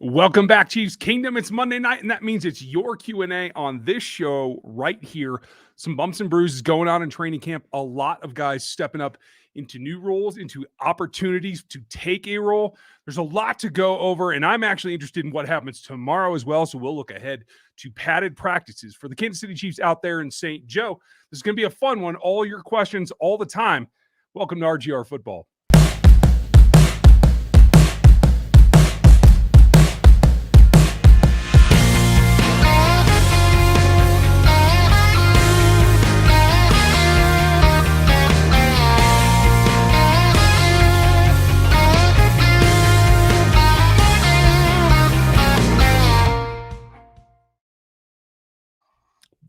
Welcome back, Chiefs Kingdom. It's Monday night, and that means it's your Q&A on this show right here. Some bumps and bruises going on in training camp. A lot of guys stepping up into new roles, into opportunities to take a role. There's a lot to go over, and I'm actually interested in what happens tomorrow as well, so we'll look ahead to padded practices. For the Kansas City Chiefs out there in St. Joe, this is going to be a fun one. All your questions all the time. Welcome to RGR Football.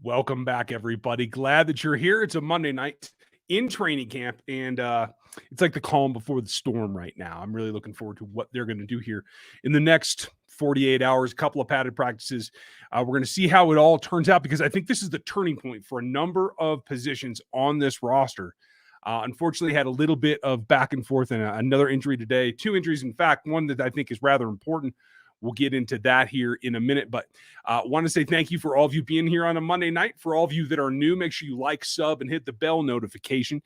Welcome back, everybody. Glad that you're here. It's a Monday night in training camp, and it's like the calm before the storm right now. I'm really looking forward to what they're going to do here in the next 48 hours, a couple of padded practices. We're going to see how it all turns out because I think this is the turning point for a number of positions on this roster. Unfortunately, had a little bit of back and forth and another injury today. 2 injuries, in fact, one that I think is rather important. We'll get into that here in a minute, but want to say thank you for all of you being here on a Monday night. For all of you that are new, make sure you like, sub, and hit the bell notification.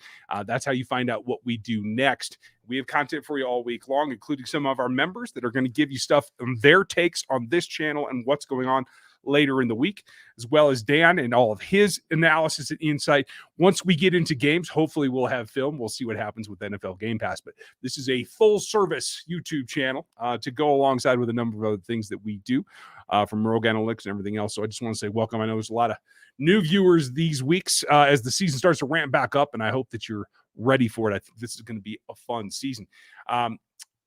That's how you find out what we do next. We have content for you all week long, including some of our members that are going to give you stuff on their takes on this channel and what's going on later in the week, as well as Dan and all of his analysis and insight. Once we get into games, hopefully we'll have film. We'll see what happens with NFL Game Pass. But this is a full-service YouTube channel to go alongside with a number of other things that we do from Rogue Analytics and everything else. So I just want to say welcome. I know there's a lot of new viewers these weeks as the season starts to ramp back up, and I hope that you're ready for it. I think this is going to be a fun season.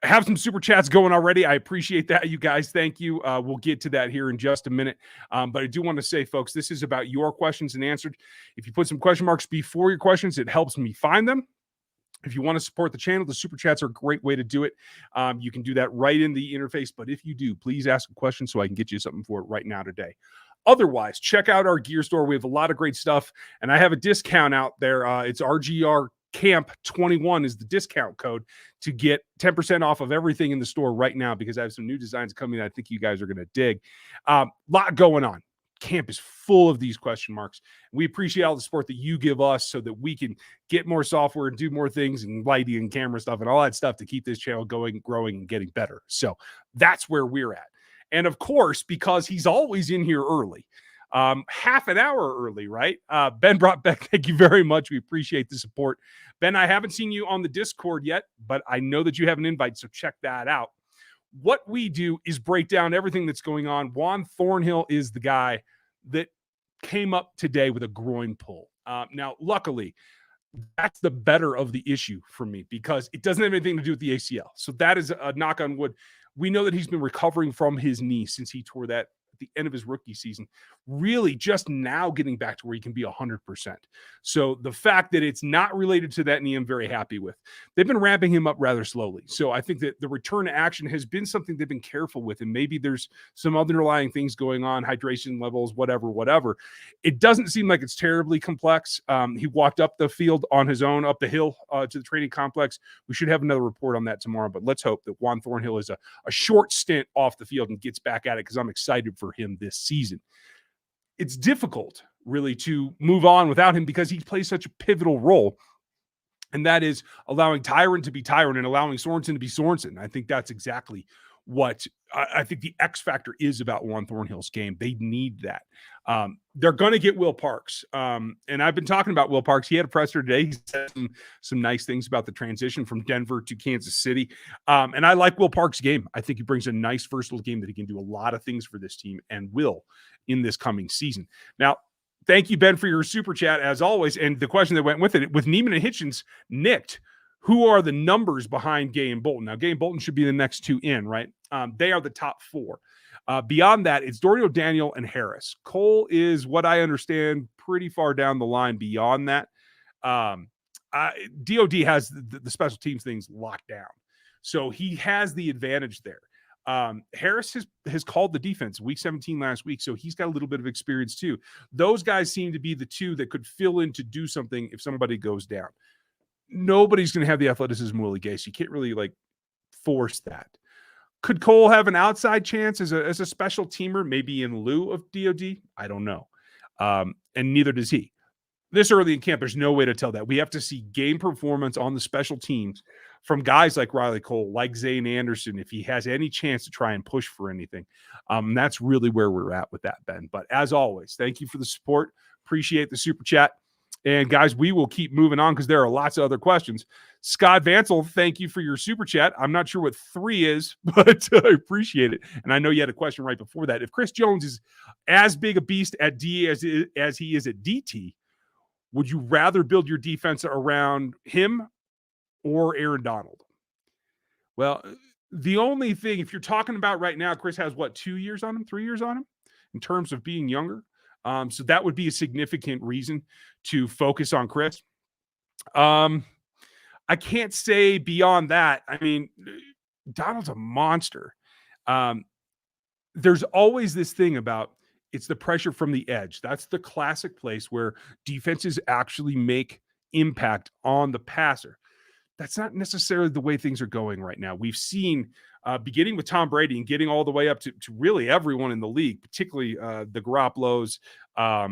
I have some super chats going already. I appreciate that, you guys. Thank you. We'll get to that here in just a minute. But I do want to say, folks, this is about your questions and answered. If you put some question marks before your questions, it helps me find them. If you want to support the channel, the super chats are a great way to do it. You can do that right in the interface. But if you do, please ask a question so I can get you something for it right now today. Otherwise, check out our gear store. We have a lot of great stuff. And I have a discount out there. It's RGR Camp 21 is the discount code to get 10% off of everything in the store right now because I have some new designs coming that I think you guys are going to dig. Lot going on. Camp is full of these question marks. We appreciate all the support that you give us so that we can get more software and do more things and lighting and camera stuff and all that stuff to keep this channel going, growing, and getting better. So that's where we're at. And of course, because he's always in here early, half an hour early, right? Ben brought back. Thank you very much. We appreciate the support. Ben, I haven't seen you on the Discord yet, but I know that you have an invite, so check that out. What we do is break down everything that's going on. Juan Thornhill is the guy that came up today with a groin pull. Now, luckily, that's the better of the issue for me because it doesn't have anything to do with the ACL. So that is a knock on wood. We know that he's been recovering from his knee since he tore that the end of his rookie season, really just now getting back to where he can be 100%. So the fact that it's not related to that knee, I'm very happy with. They've been ramping him up rather slowly. So I think that the return to action has been something they've been careful with. And maybe there's some underlying things going on, hydration levels, whatever. It doesn't seem like it's terribly complex. He walked up the field on his own, up the hill to the training complex. We should have another report on that tomorrow, but let's hope that Juan Thornhill is a short stint off the field and gets back at it because I'm excited for him this season. It's difficult really to move on without him because he plays such a pivotal role, and that is allowing Tyron to be Tyron and allowing Sorensen to be Sorensen. I think that's exactly what I think the X factor is about Juan Thornhill's game. They need that. They're going to get Will Parks. And I've been talking about Will Parks. He had a presser today. He said some nice things about the transition from Denver to Kansas City. And I like Will Parks' game. I think he brings a nice versatile game that he can do a lot of things for this team and will in this coming season. Now, thank you, Ben, for your super chat as always. And the question that went with it, with Neiman and Hitchens nicked, who are the numbers behind Gay and Bolton? Now, Gay and Bolton should be the next two in, right? They are the top 4. Beyond that, it's Dorian Daniel and Harris. Cole is, what I understand, pretty far down the line beyond that. DOD has the special teams things locked down. So he has the advantage there. Harris has called the defense week 17 last week, so he's got a little bit of experience too. Those guys seem to be the two that could fill in to do something if somebody goes down. Nobody's going to have the athleticism of Willie Gay, so you can't really force that. Could Cole have an outside chance as a special teamer, maybe in lieu of DOD? I don't know. And neither does he. This early in camp, there's no way to tell that. We have to see game performance on the special teams from guys like Riley Cole, like Zane Anderson, if he has any chance to try and push for anything. That's really where we're at with that, Ben. But as always, thank you for the support. Appreciate the super chat. And guys, we will keep moving on because there are lots of other questions. Scott Vansel, thank you for your super chat. I'm not sure what 3 is, but I appreciate it. And I know you had a question right before that. If Chris Jones is as big a beast at D as he is at DT, would you rather build your defense around him or Aaron Donald? Well, the only thing, if you're talking about right now, Chris has 2 years on him, 3 years on him in terms of being younger. So that would be a significant reason to focus on Chris. I can't say beyond that. I mean, Donald's a monster. There's always this thing about it's the pressure from the edge. That's the classic place where defenses actually make impact on the passer. That's not necessarily the way things are going right now. We've seen, beginning with Tom Brady and getting all the way up to really everyone in the league, particularly the Garoppolos. I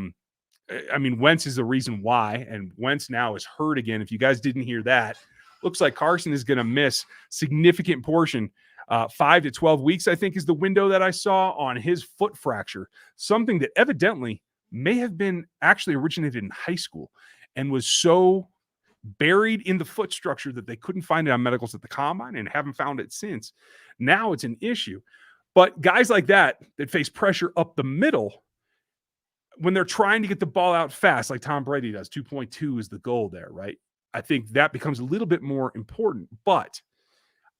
mean, Wentz is the reason why, and Wentz now is hurt again. If you guys didn't hear that, looks like Carson is going to miss significant portion. 5 to 12 weeks, I think, is the window that I saw on his foot fracture, something that evidently may have been actually originated in high school and was so buried in the foot structure that they couldn't find it on medicals at the combine and haven't found it since. Now it's an issue. But guys like that face pressure up the middle when they're trying to get the ball out fast, like Tom Brady does, 2.2 is the goal there, right? I think that becomes a little bit more important, but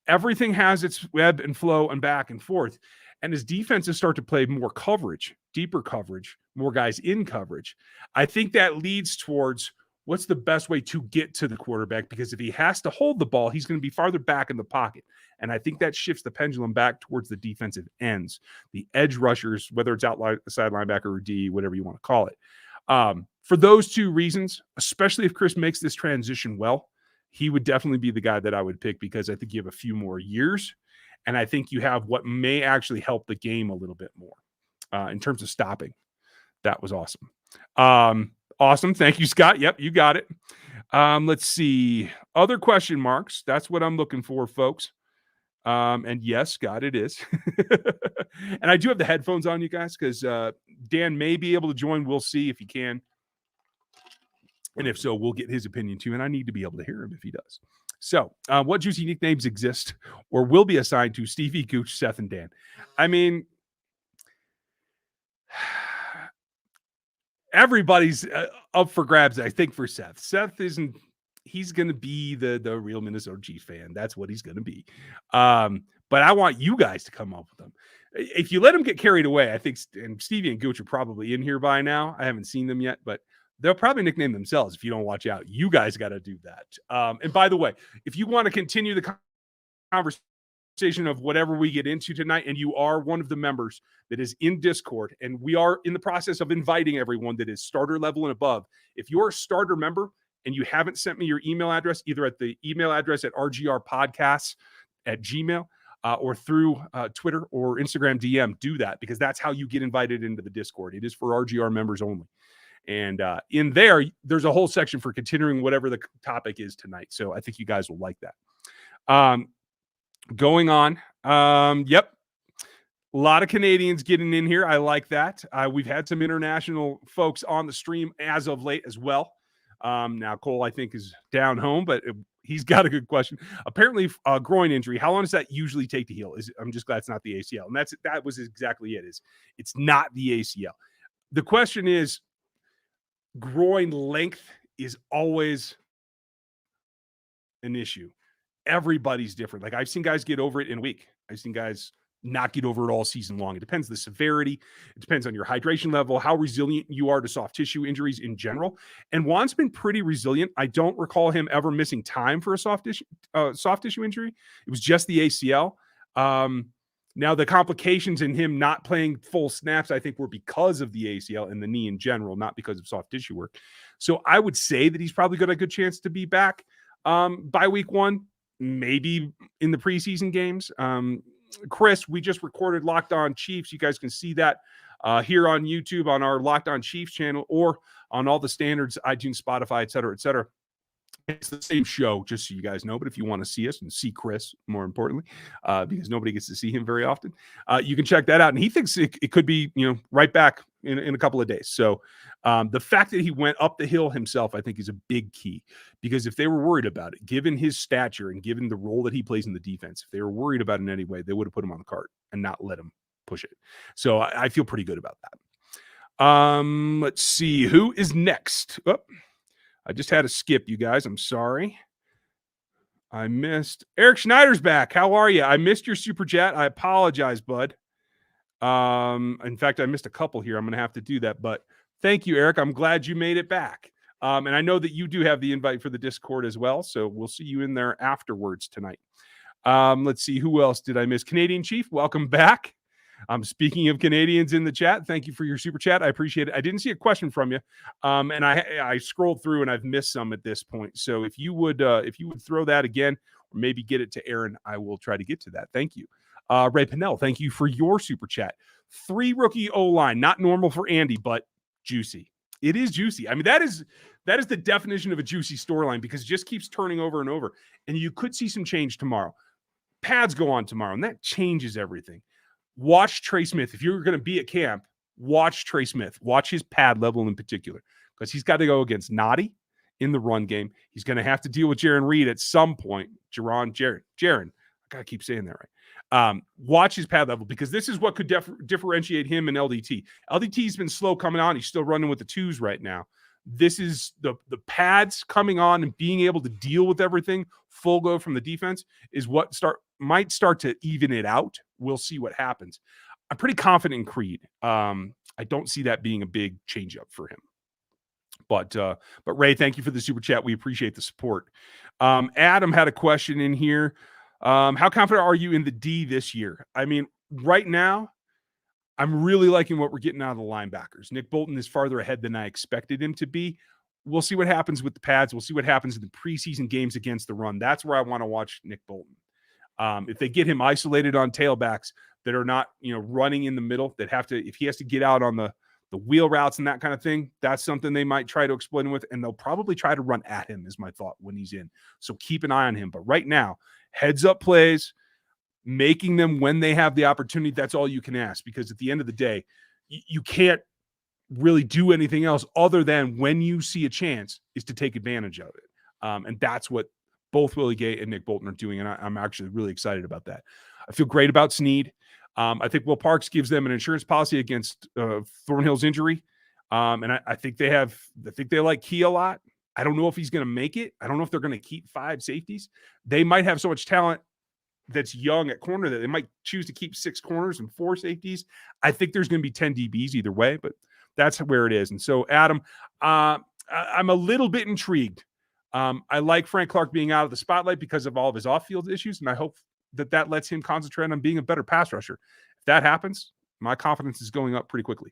everything has its ebb and flow and back and forth. And as defenses start to play more coverage, deeper coverage, more guys in coverage, I think that leads towards what's the best way to get to the quarterback, because if he has to hold the ball, he's going to be farther back in the pocket. And I think that shifts the pendulum back towards the defensive ends, the edge rushers, whether it's outside linebacker or D, whatever you want to call it. For those two reasons, especially if Chris makes this transition well, he would definitely be the guy that I would pick, because I think you have a few more years, and I think you have what may actually help the game a little bit more in terms of stopping. That was awesome. Awesome. Thank you, Scott. Yep, you got it. Let's see. Other question marks. That's what I'm looking for, folks. And yes, Scott, it is. And I do have the headphones on, you guys, because Dan may be able to join. We'll see if he can. And if so, we'll get his opinion too. And I need to be able to hear him if he does. So what juicy nicknames exist or will be assigned to Stevie, Gooch, Seth, and Dan? I mean, everybody's up for grabs, I think, for Seth. Seth isn't, he's going to be the real Minnesota Chiefs fan. That's what he's going to be. But I want you guys to come up with them. If you let him get carried away, I think, and Stevie and Gooch are probably in here by now. I haven't seen them yet, but they'll probably nickname themselves if you don't watch out. You guys got to do that. And by the way, if you want to continue the conversation of whatever we get into tonight, and you are one of the members that is in Discord, and we are in the process of inviting everyone that is starter level and above. If you're a starter member and you haven't sent me your email address, either at the email address at rgrpodcasts@gmail or through Twitter or Instagram DM, do that, because that's how you get invited into the Discord. It is for RGR members only. And in there's a whole section for continuing whatever the topic is tonight. So I think you guys will like that. Going on. Yep. A lot of Canadians getting in here. I like that. We've had some international folks on the stream as of late as well. Now, Cole, I think, is down home, but he's got a good question. Apparently, groin injury. How long does that usually take to heal? I'm just glad it's not the ACL. And that was exactly it. It's not the ACL. The question is, groin length is always an issue. Everybody's different. Like, I've seen guys get over it in a week. I've seen guys not get over it all season long. It depends on the severity. It depends on your hydration level, how resilient you are to soft tissue injuries in general. And Juan's been pretty resilient. I don't recall him ever missing time for a soft tissue injury. It was just the ACL. Now, the complications in him not playing full snaps, I think, were because of the ACL and the knee in general, not because of soft tissue work. So I would say that he's probably got a good chance to be back by week 1, maybe in the preseason games. Chris, we just recorded Locked On Chiefs. You guys can see that here on YouTube on our Locked On Chiefs channel or on all the standards, iTunes, Spotify, et cetera, et cetera. It's the same show, just so you guys know. But if you want to see us and see Chris, more importantly, because nobody gets to see him very often, you can check that out. And he thinks it could be, right back in a couple of days. So the fact that he went up the hill himself, I think, is a big key. Because if they were worried about it, given his stature and given the role that he plays in the defense, if they were worried about it in any way, they would have put him on the cart and not let him push it. So I feel pretty good about that. Let's see who is next. Oh, I just had a skip, you guys. I'm sorry. I missed. Eric Schneider's back. How are you? I missed your super chat. I apologize, bud. In fact, I missed a couple here. I'm going to have to do that. But thank you, Eric. I'm glad you made it back. And I know that you do have the invite for the Discord as well. So we'll see you in there afterwards tonight. Let's see. Who else did I miss? Canadian Chief, welcome back. Speaking of Canadians in the chat, thank you for your super chat. I appreciate it. I didn't see a question from you, and I scrolled through and I've missed some at this point. So if you would throw that again, or maybe get it to Aaron, I will try to get to that. Thank you, Ray Pinnell. Thank you for your super chat. 3 rookie O-line, not normal for Andy, but juicy. It is juicy. I mean, that is the definition of a juicy storyline because it just keeps turning over and over, and you could see some change tomorrow. Pads go on tomorrow, and that changes everything. Watch Trey Smith. If you're going to be at camp, watch Trey Smith. Watch his pad level in particular because he's got to go against Noddy in the run game. He's going to have to deal with Jaron Reed at some point. Jaron. I got to keep saying that right. Watch his pad level because this is what could differentiate him and LDT. LDT's been slow coming on. He's still running with the 2s right now. This is the pads coming on and being able to deal with everything full go from the defense is what might start to even it out. We'll see what happens. I'm pretty confident in Creed. I don't see that being a big change up for him. But Ray, thank you for the super chat. We appreciate the support. Adam had a question in here. How confident are you in the D this year? I mean, right now, I'm really liking what we're getting out of the linebackers. Nick Bolton is farther ahead than I expected him to be. We'll see what happens with the pads. We'll see what happens in the preseason games against the run. That's where I want to watch Nick Bolton. If they get him isolated on tailbacks that are not, running in the middle, if he has to get out on the wheel routes and that kind of thing, that's something they might try to exploit him with, and they'll probably try to run at him is my thought when he's in. So keep an eye on him. But right now, heads up plays, making them when they have the opportunity, that's all you can ask because at the end of the day, you can't really do anything else other than when you see a chance is to take advantage of it. And that's what both Willie Gay and Nick Bolton are doing, and I'm actually really excited about that. I feel great about Snead. I think Will Parks gives them an insurance policy against Thornhill's injury, and I think they like Key a lot. I don't know if he's going to make it. I don't know if they're going to keep 5 safeties. They might have so much talent that's young at corner that they might choose to keep 6 corners and 4 safeties. I think there's going to be 10 DBs either way, but that's where it is. And so, Adam, I'm a little bit intrigued. I like Frank Clark being out of the spotlight because of all of his off-field issues, and I hope that lets him concentrate on being a better pass rusher. If that happens, my confidence is going up pretty quickly.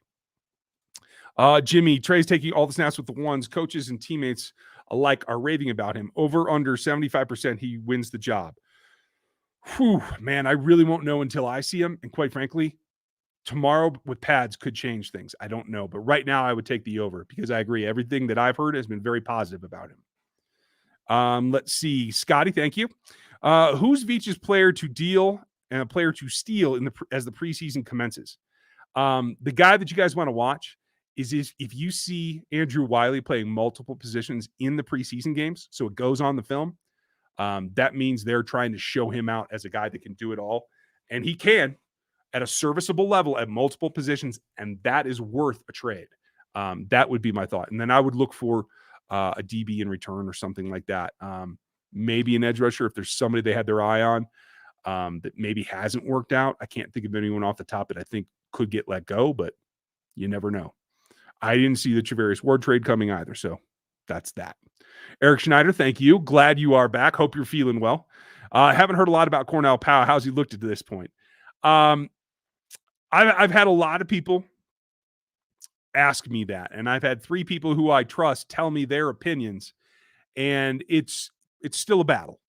Jimmy, Trey's taking all the snaps with the ones. Coaches and teammates alike are raving about him. Over under 75%, he wins the job. Whew, man, I really won't know until I see him. And quite frankly, tomorrow with pads could change things. I don't know. But right now I would take the over because I agree. Everything that I've heard has been very positive about him. Let's see. Scotty, thank you. Who's Veach's player to deal and a player to steal as the preseason commences? The guy that you guys want to watch is if you see Andrew Wiley playing multiple positions in the preseason games, so it goes on the film, that means they're trying to show him out as a guy that can do it all. And he can at a serviceable level at multiple positions, and that is worth a trade. That would be my thought. And then I would look for a DB in return or something like that. Maybe an edge rusher if there's somebody they had their eye on that maybe hasn't worked out. I can't think of anyone off the top that I think could get let go, but you never know. I didn't see the Travarius Ward trade coming either, so that's that. Eric Schneider, thank you. Glad you are back. Hope you're feeling well. I haven't heard a lot about Cornell Powell. How's he looked at this point? I've had a lot of people ask me that, and I've had 3 people who I trust tell me their opinions, and it's still a battle.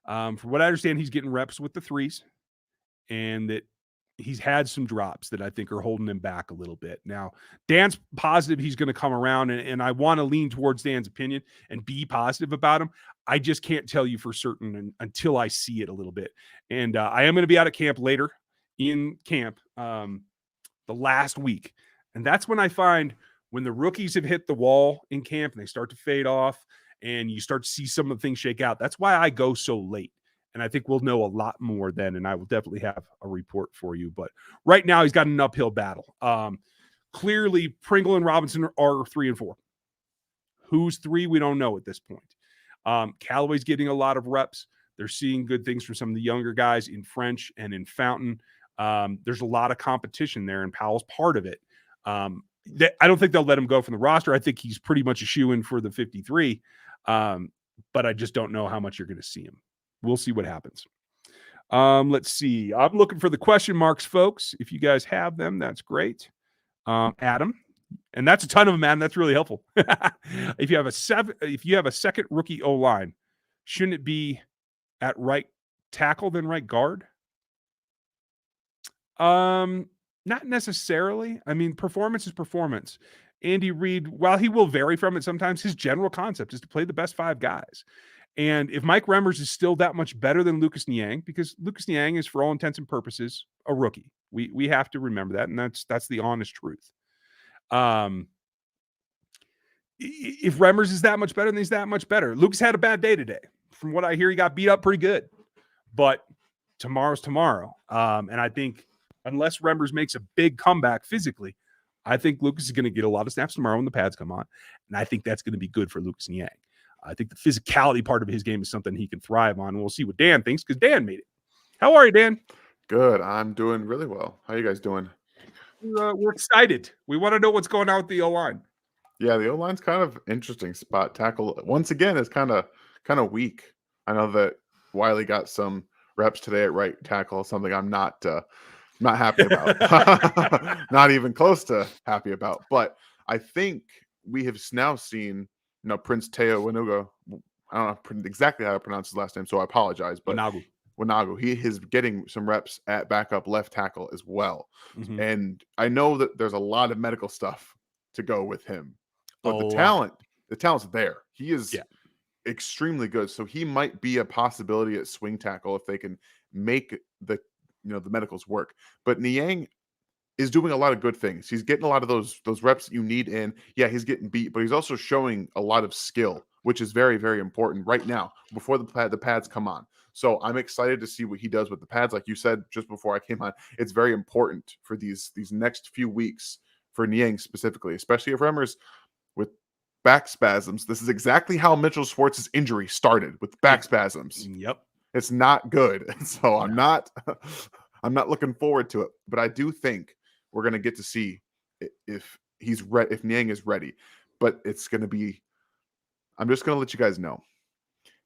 From what I understand, he's getting reps with the 3s, and that he's had some drops that I think are holding him back a little bit. Now, Dan's positive he's going to come around, and I want to lean towards Dan's opinion and be positive about him. I just can't tell you for certain until I see it a little bit. And I am going to be out at camp later in camp the last week. And that's when I find when the rookies have hit the wall in camp and they start to fade off and you start to see some of the things shake out. That's why I go so late. And I think we'll know a lot more then, and I will definitely have a report for you. But right now, he's got an uphill battle. Clearly, Pringle and Robinson are 3 and 4. Who's 3? We don't know at this point. Callaway's getting a lot of reps. They're seeing good things from some of the younger guys in French and in Fountain. There's a lot of competition there, and Powell's part of it. I don't think they'll let him go from the roster. I think he's pretty much a shoo-in for the 53, but I just don't know how much you're going to see him. We'll see what happens. Let's see. I'm looking for the question marks, folks. If you guys have them, that's great. Adam, and that's a ton of them, man. That's really helpful. If you have a second rookie O-line, shouldn't it be at right tackle than right guard? Not necessarily. I mean, performance is performance. Andy Reid, while he will vary from it sometimes, his general concept is to play the best 5 guys. And if Mike Remmers is still that much better than Lucas Niang, because Lucas Niang is, for all intents and purposes, a rookie. We have to remember that, and that's the honest truth. If Remmers is that much better, then he's that much better. Lucas had a bad day today. From what I hear, he got beat up pretty good. But tomorrow's tomorrow. And I think unless Remmers makes a big comeback physically, I think Lucas is going to get a lot of snaps tomorrow when the pads come on. And I think that's going to be good for Lucas Niang. I think the physicality part of his game is something he can thrive on. We'll see what Dan thinks, because Dan made it. How are you, Dan? Good. I'm doing really well. How are you guys doing? We're excited. We want to know what's going on with the O-line. Yeah, the O-line's kind of interesting spot. Tackle, once again, is kind of weak. I know that Wiley got some reps today at right tackle, something I'm not happy about. Not even close to happy about. But I think we have now seen, Prince Teo Wanago. I don't know exactly how to pronounce his last name, so I apologize. But Wanago, he is getting some reps at backup left tackle as well. Mm-hmm. And I know that there's a lot of medical stuff to go with him. But the talent's there. He is extremely good. So he might be a possibility at swing tackle if they can make the medicals work. But Niang is doing a lot of good things. He's getting a lot of those reps that you need in. Yeah, he's getting beat, but he's also showing a lot of skill, which is very, very important right now before the pads come on. So I'm excited to see what he does with the pads. Like you said just before I came on, it's very important for these next few weeks for Niang specifically, especially if Remmers with back spasms. This is exactly how Mitchell Schwartz's injury started, with back spasms. Yep. It's not good. So I'm not looking forward to it, but I do think we're going to get to see if Niang is ready. But it's going to be, I'm just going to let you guys know,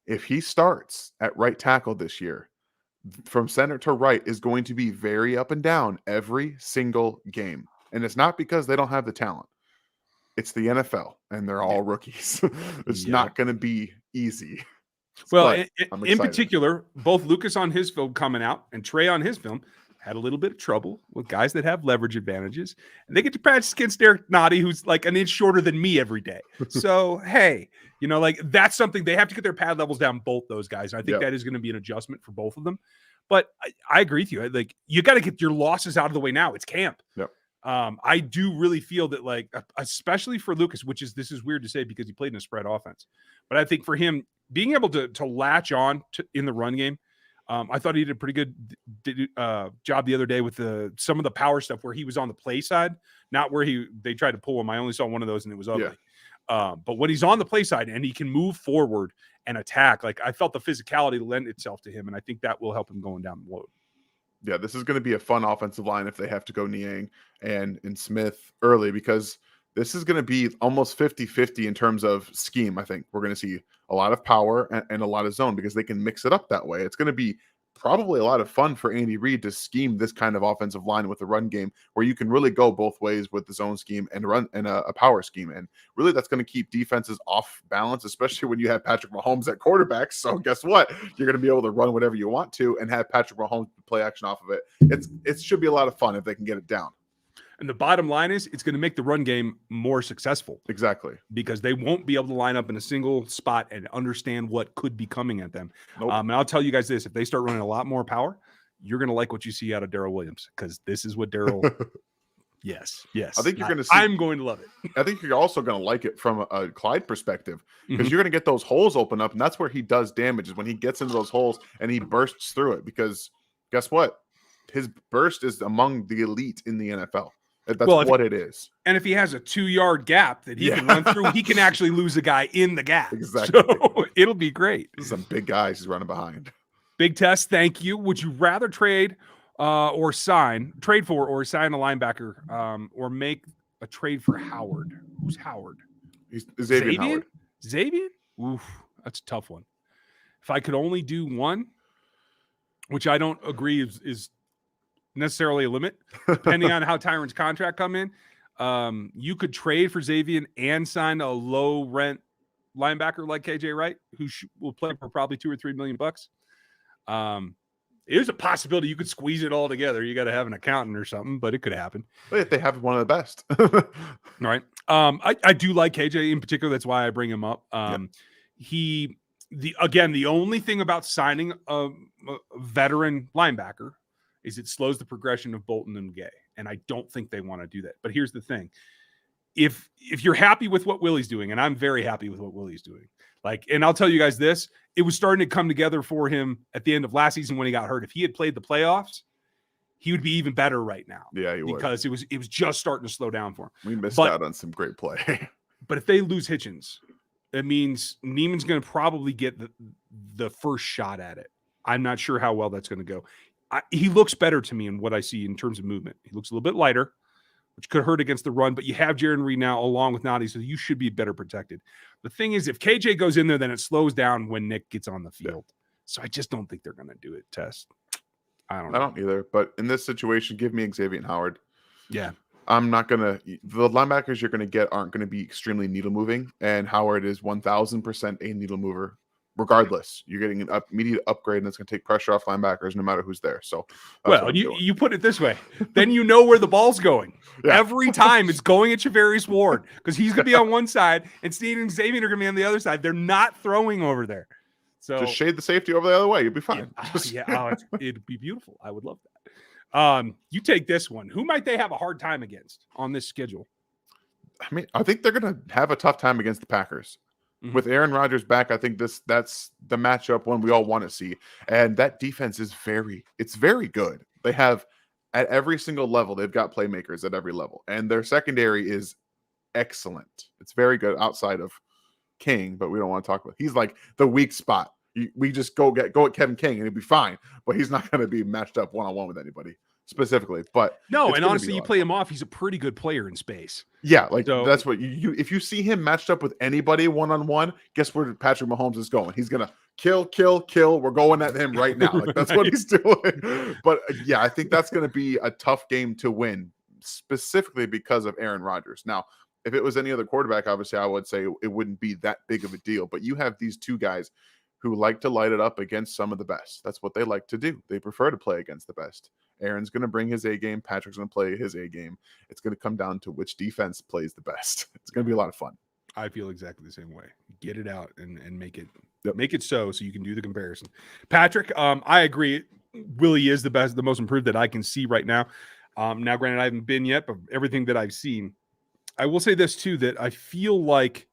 if he starts at right tackle this year, from center to right is going to be very up and down every single game. And it's not because they don't have the talent. It's the NFL, and they're all rookies. It's not going to be easy. Well, in particular, both Lucas on his film coming out and Trey on his film had a little bit of trouble with guys that have leverage advantages. And they get to practice against Derek Nottie, who's like an inch shorter than me every day. So, hey, that's something they have to get their pad levels down, both those guys. And I think that is going to be an adjustment for both of them. But I agree with you. Like, you got to get your losses out of the way now. It's camp. Yep. I do really feel that, like, especially for Lucas, this is weird to say because he played in a spread offense, but I think for him being able to latch on in the run game, I thought he did a pretty good job the other day with some of the power stuff where he was on the play side, not where they tried to pull him. I only saw one of those and it was ugly. Yeah. But when he's on the play side and he can move forward and attack, like, I felt the physicality lend itself to him, and I think that will help him going down the road. Yeah, this is going to be a fun offensive line if they have to go Niang and Smith early, because this is going to be almost 50-50 in terms of scheme. I think we're going to see a lot of power and a lot of zone because they can mix it up that way. It's going to be probably a lot of fun for Andy Reid to scheme this kind of offensive line with a run game where you can really go both ways with the zone scheme and run and a power scheme. And really that's going to keep defenses off balance, especially when you have Patrick Mahomes at quarterback. So guess what? You're going to be able to run whatever you want to and have Patrick Mahomes play action off of it. It should be a lot of fun if they can get it down. And the bottom line is it's going to make the run game more successful. Exactly. Because they won't be able to line up in a single spot and understand what could be coming at them. Nope. And I'll tell you guys this, if they start running a lot more power, you're going to like what you see out of Darrell Williams, because this is what Darrell – yes. I think you're going to see – I'm going to love it. I think you're also going to like it from a Clyde perspective, because you're going to get those holes open up, and that's where he does damage, is when he gets into those holes and he bursts through it, because guess what? His burst is among the elite in the NFL. That's what it is. And if he has a 2-yard gap that he can run through, he can actually lose a guy in the gap. Exactly. So it'll be great. Some big guys he's running behind. Big test. Thank you. Would you rather trade for or sign a linebacker or make a trade for Howard? Who's Howard? He's Xavier Howard. Xavier? Oof, that's a tough one. If I could only do one, which I don't agree is necessarily a limit, depending on how Tyron's contract come in. You could trade for Xavier and sign a low rent linebacker like KJ Wright, who will play for probably $2 or $3 million. There's a possibility you could squeeze it all together. You got to have an accountant or something, but it could happen. But if they have one of the best. All right. I do like KJ in particular. That's why I bring him up. The only thing about signing a veteran linebacker is it slows the progression of Bolton and Gay. And I don't think they want to do that. But here's the thing. If you're happy with what Willie's doing, and I'm very happy with what Willie's doing, and I'll tell you guys this, it was starting to come together for him at the end of last season when he got hurt. If he had played the playoffs, he would be even better right now. Yeah, he would. Because it was just starting to slow down for him. We missed out on some great play. But if they lose Hitchens, it means Neiman's going to probably get the first shot at it. I'm not sure how well that's going to go. He looks better to me in what I see in terms of movement. He looks a little bit lighter, which could hurt against the run, but you have Jaron Reed now along with Nadi, so you should be better protected. The thing is, if KJ goes in there, then it slows down when Nick gets on the field. Yeah. So I just don't think they're going to do it, Tess. I don't know. I don't either, but in this situation, give me Xavier Howard. Yeah. I'm not going to – the linebackers you're going to get aren't going to be extremely needle moving, and Howard is 1,000% a needle mover. Regardless, you're getting an immediate upgrade, and it's going to take pressure off linebackers no matter who's there. So, well, you put it this way, then you know where the ball's going. Yeah. Every time it's going at Javarius Ward, because he's going to be on one side, and Steve and Xavier are going to be on the other side. They're not throwing over there. So just shade the safety over the other way. You'll be fine. It'd be beautiful. I would love that. You take this one. Who might they have a hard time against on this schedule? I mean, I think they're going to have a tough time against the Packers. Mm-hmm. With Aaron Rodgers back, I think that's the matchup one we all want to see. And that defense is very good. They have at every single level, they've got playmakers at every level. And their secondary is excellent. It's very good outside of King, but we don't want to talk about. He's like the weak spot. We just go at Kevin King and he'll be fine. But he's not going to be matched up one-on-one with anybody specifically. But no, and honestly, you play him off, he's a pretty good player in space. Yeah, that's what you if you see him matched up with anybody one-on-one, guess where Patrick Mahomes is going? He's gonna kill. We're going at him right now. That's what he's doing. But yeah, I think that's gonna be a tough game to win, specifically because of Aaron Rodgers. Now, if it was any other quarterback, obviously I would say it wouldn't be that big of a deal. But you have these two guys who like to light it up against some of the best. That's what they like to do. They prefer to play against the best. Aaron's going to bring his A game. Patrick's going to play his A game. It's going to come down to which defense plays the best. It's going to be a lot of fun. I feel exactly the same way. Get it out and make it so you can do the comparison. Patrick, I agree. Willie is the most improved that I can see right now. Now, granted, I haven't been yet, but everything that I've seen, I will say this too, that I feel like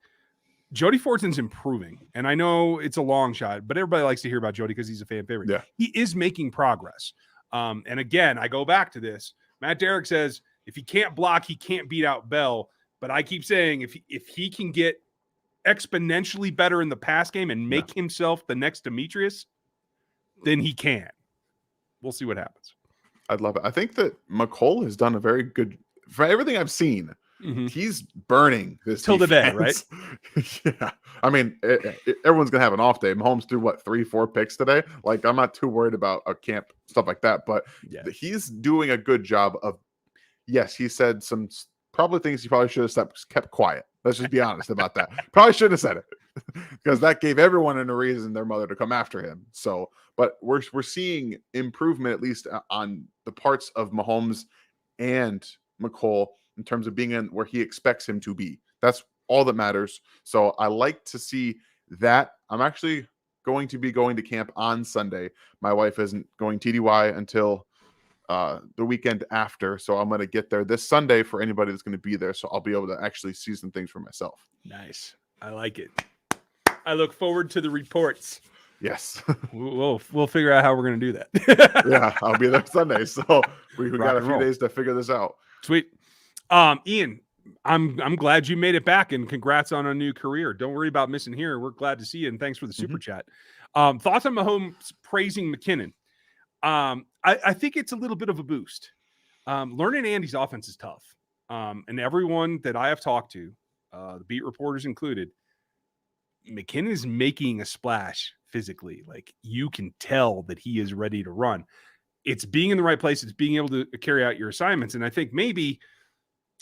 Jody Fortson's improving, and I know it's a long shot, but everybody likes to hear about Jody because he's a fan favorite. Yeah. He is making progress. And again, I go back to this. Matt Derrick says if he can't block, he can't beat out Bell. But I keep saying if he can get exponentially better in the pass game and make himself the next Demetrius, then he can. We'll see what happens. I'd love it. I think that McCole has done a very good, for everything I've seen, He's burning this till the day, right? Yeah. I mean, everyone's going to have an off day. Mahomes threw, 3-4 picks today? Like, I'm not too worried about a camp, stuff like that. But he's doing a good job of, yes, he said some probably things he probably should have kept quiet. Let's just be honest about that. Probably shouldn't have said it because that gave everyone a reason, their mother, to come after him. So, but we're seeing improvement, at least on the parts of Mahomes and McColl, in terms of being in where he expects him to be. That's all that matters. So I like to see that. I'm actually going to be going to camp on Sunday. My wife isn't going TDY until the weekend after. So I'm going to get there this Sunday for anybody that's going to be there. So I'll be able to actually see some things for myself. Nice. I like it. I look forward to the reports. Yes. we'll figure out how we're going to do that. Yeah, I'll be there Sunday. So we got a few days to figure this out. Sweet. Ian, I'm glad you made it back, and congrats on a new career. Don't worry about missing here. We're glad to see you, and thanks for the super chat. Thoughts on Mahomes praising McKinnon? I think it's a little bit of a boost. Learning Andy's offense is tough. And everyone that I have talked to, the beat reporters included, McKinnon is making a splash physically. Like, you can tell that he is ready to run. It's being in the right place. It's being able to carry out your assignments. And I think maybe,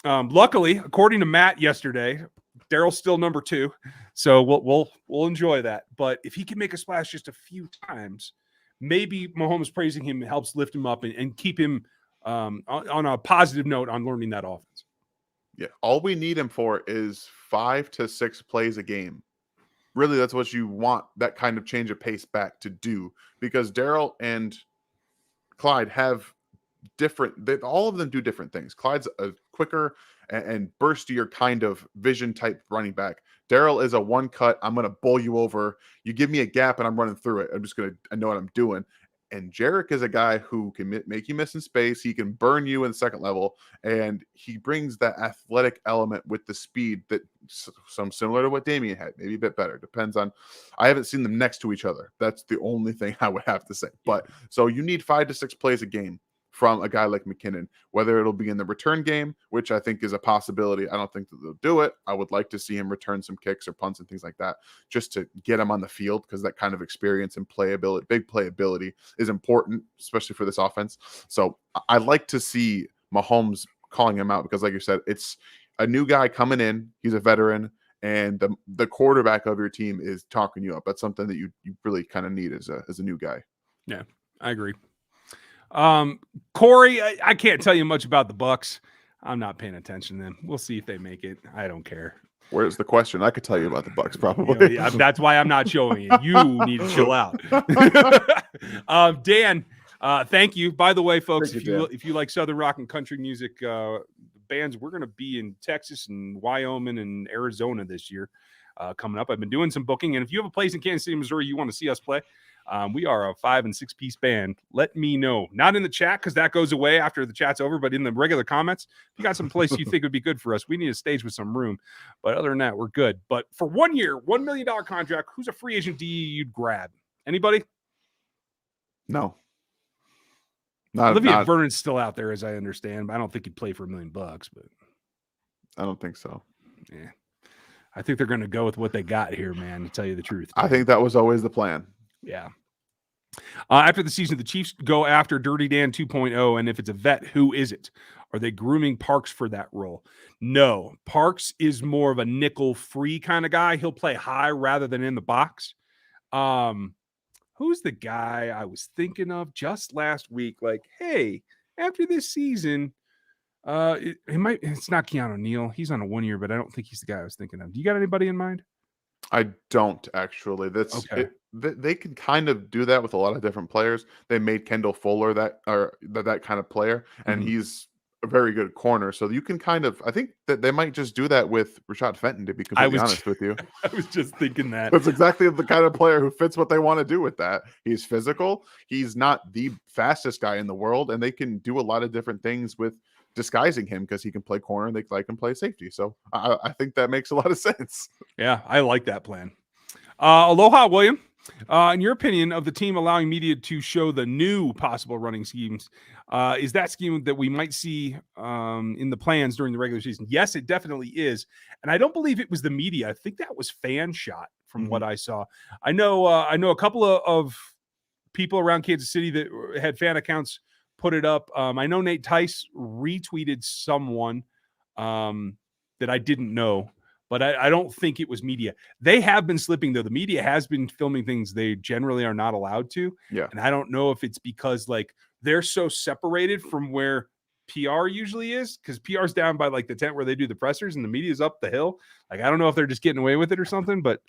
luckily, according to Matt yesterday, Daryl's still number 2. So we'll enjoy that. But if he can make a splash just a few times, maybe Mahomes praising him helps lift him up and keep him on a positive note on learning that offense. Yeah. All we need him for is 5 to 6 plays a game. Really, that's what you want that kind of change of pace back to do, because Daryl and Clyde have all of them do different things. Clyde's a quicker and burstier kind of vision type running back. Daryl is a one cut. I'm going to bowl you over. You give me a gap and I'm running through it. I know what I'm doing. And Jarek is a guy who can make you miss in space. He can burn you in the second level, and he brings that athletic element with the speed that some similar to what Damian had, maybe a bit better. Depends on. I haven't seen them next to each other. That's the only thing I would have to say. But so you need 5 to 6 plays a game from a guy like McKinnon, whether it'll be in the return game, which I think is a possibility. I don't think that they'll do it. I would like to see him return some kicks or punts and things like that, just to get him on the field, because that kind of experience and playability, big playability, is important, especially for this offense. So I like to see Mahomes calling him out, because like you said, it's a new guy coming in. He's a veteran, and the quarterback of your team is talking you up. That's something that you really kind of need as a new guy. Yeah, I agree. Corey, I can't tell you much about the Bucks. I'm not paying attention to them. We'll see if they make it. I don't care. Where's the question? I could tell you about the Bucks probably. That's why I'm not showing it. You need to chill out. Dan, thank you. By the way, folks, if you like Southern rock and country music bands, we're going to be in Texas and Wyoming and Arizona this year coming up. I've been doing some booking, and if you have a place in Kansas City, Missouri, you want to see us play, we are a 5- and 6-piece band. Let me know. Not in the chat, because that goes away after the chat's over, but in the regular comments, if you got some place you think would be good for us, we need a stage with some room. But other than that, we're good. But for 1 year, $1 million contract, who's a free agent DE you'd grab? Anybody? No. Olivia Vernon's still out there, as I understand, but I don't think he'd play for $1 million. But I don't think so. Yeah, I think they're going to go with what they got here, man. To tell you the truth, I think that was always the plan. Yeah. After the season, the Chiefs go after Dirty Dan 2.0, and if it's a vet, who is it? Are they grooming Parks for that role? No. Parks is more of a nickel-free kind of guy. He'll play high rather than in the box. Who's the guy I was thinking of just last week? Like, hey, after this season, it's not Keanu Neal. He's on a 1 year, but I don't think he's the guy I was thinking of. Do you got anybody in mind? I don't actually. That's okay. They can kind of do that with a lot of different players. They made Kendall Fuller that kind of player, and he's a very good corner. So you can kind of, I think that they might just do that with Rashad Fenton, to be completely honest with you. I was just thinking that. That's exactly the kind of player who fits what they want to do with that. He's physical. He's not the fastest guy in the world, and they can do a lot of different things with disguising him, because he can play corner and they can play safety. So I think that makes a lot of sense. Yeah, I like that plan. Aloha, William. In your opinion of the team allowing media to show the new possible running schemes, Is that scheme that we might see in the plans during the regular season? Yes, it definitely is. And I don't believe it was the media. I think that was fan shot from what I saw. I know a couple of people around Kansas City that had fan accounts put it up. I know Nate Tice retweeted someone that I didn't know, but I don't think it was media. They have been slipping, though. The media has been filming things they generally are not allowed to. Yeah. And I don't know if it's because like they're so separated from where PR usually is, because PR's down by like the tent where they do the pressers and the media's up the hill. Like, I don't know if they're just getting away with it or something, but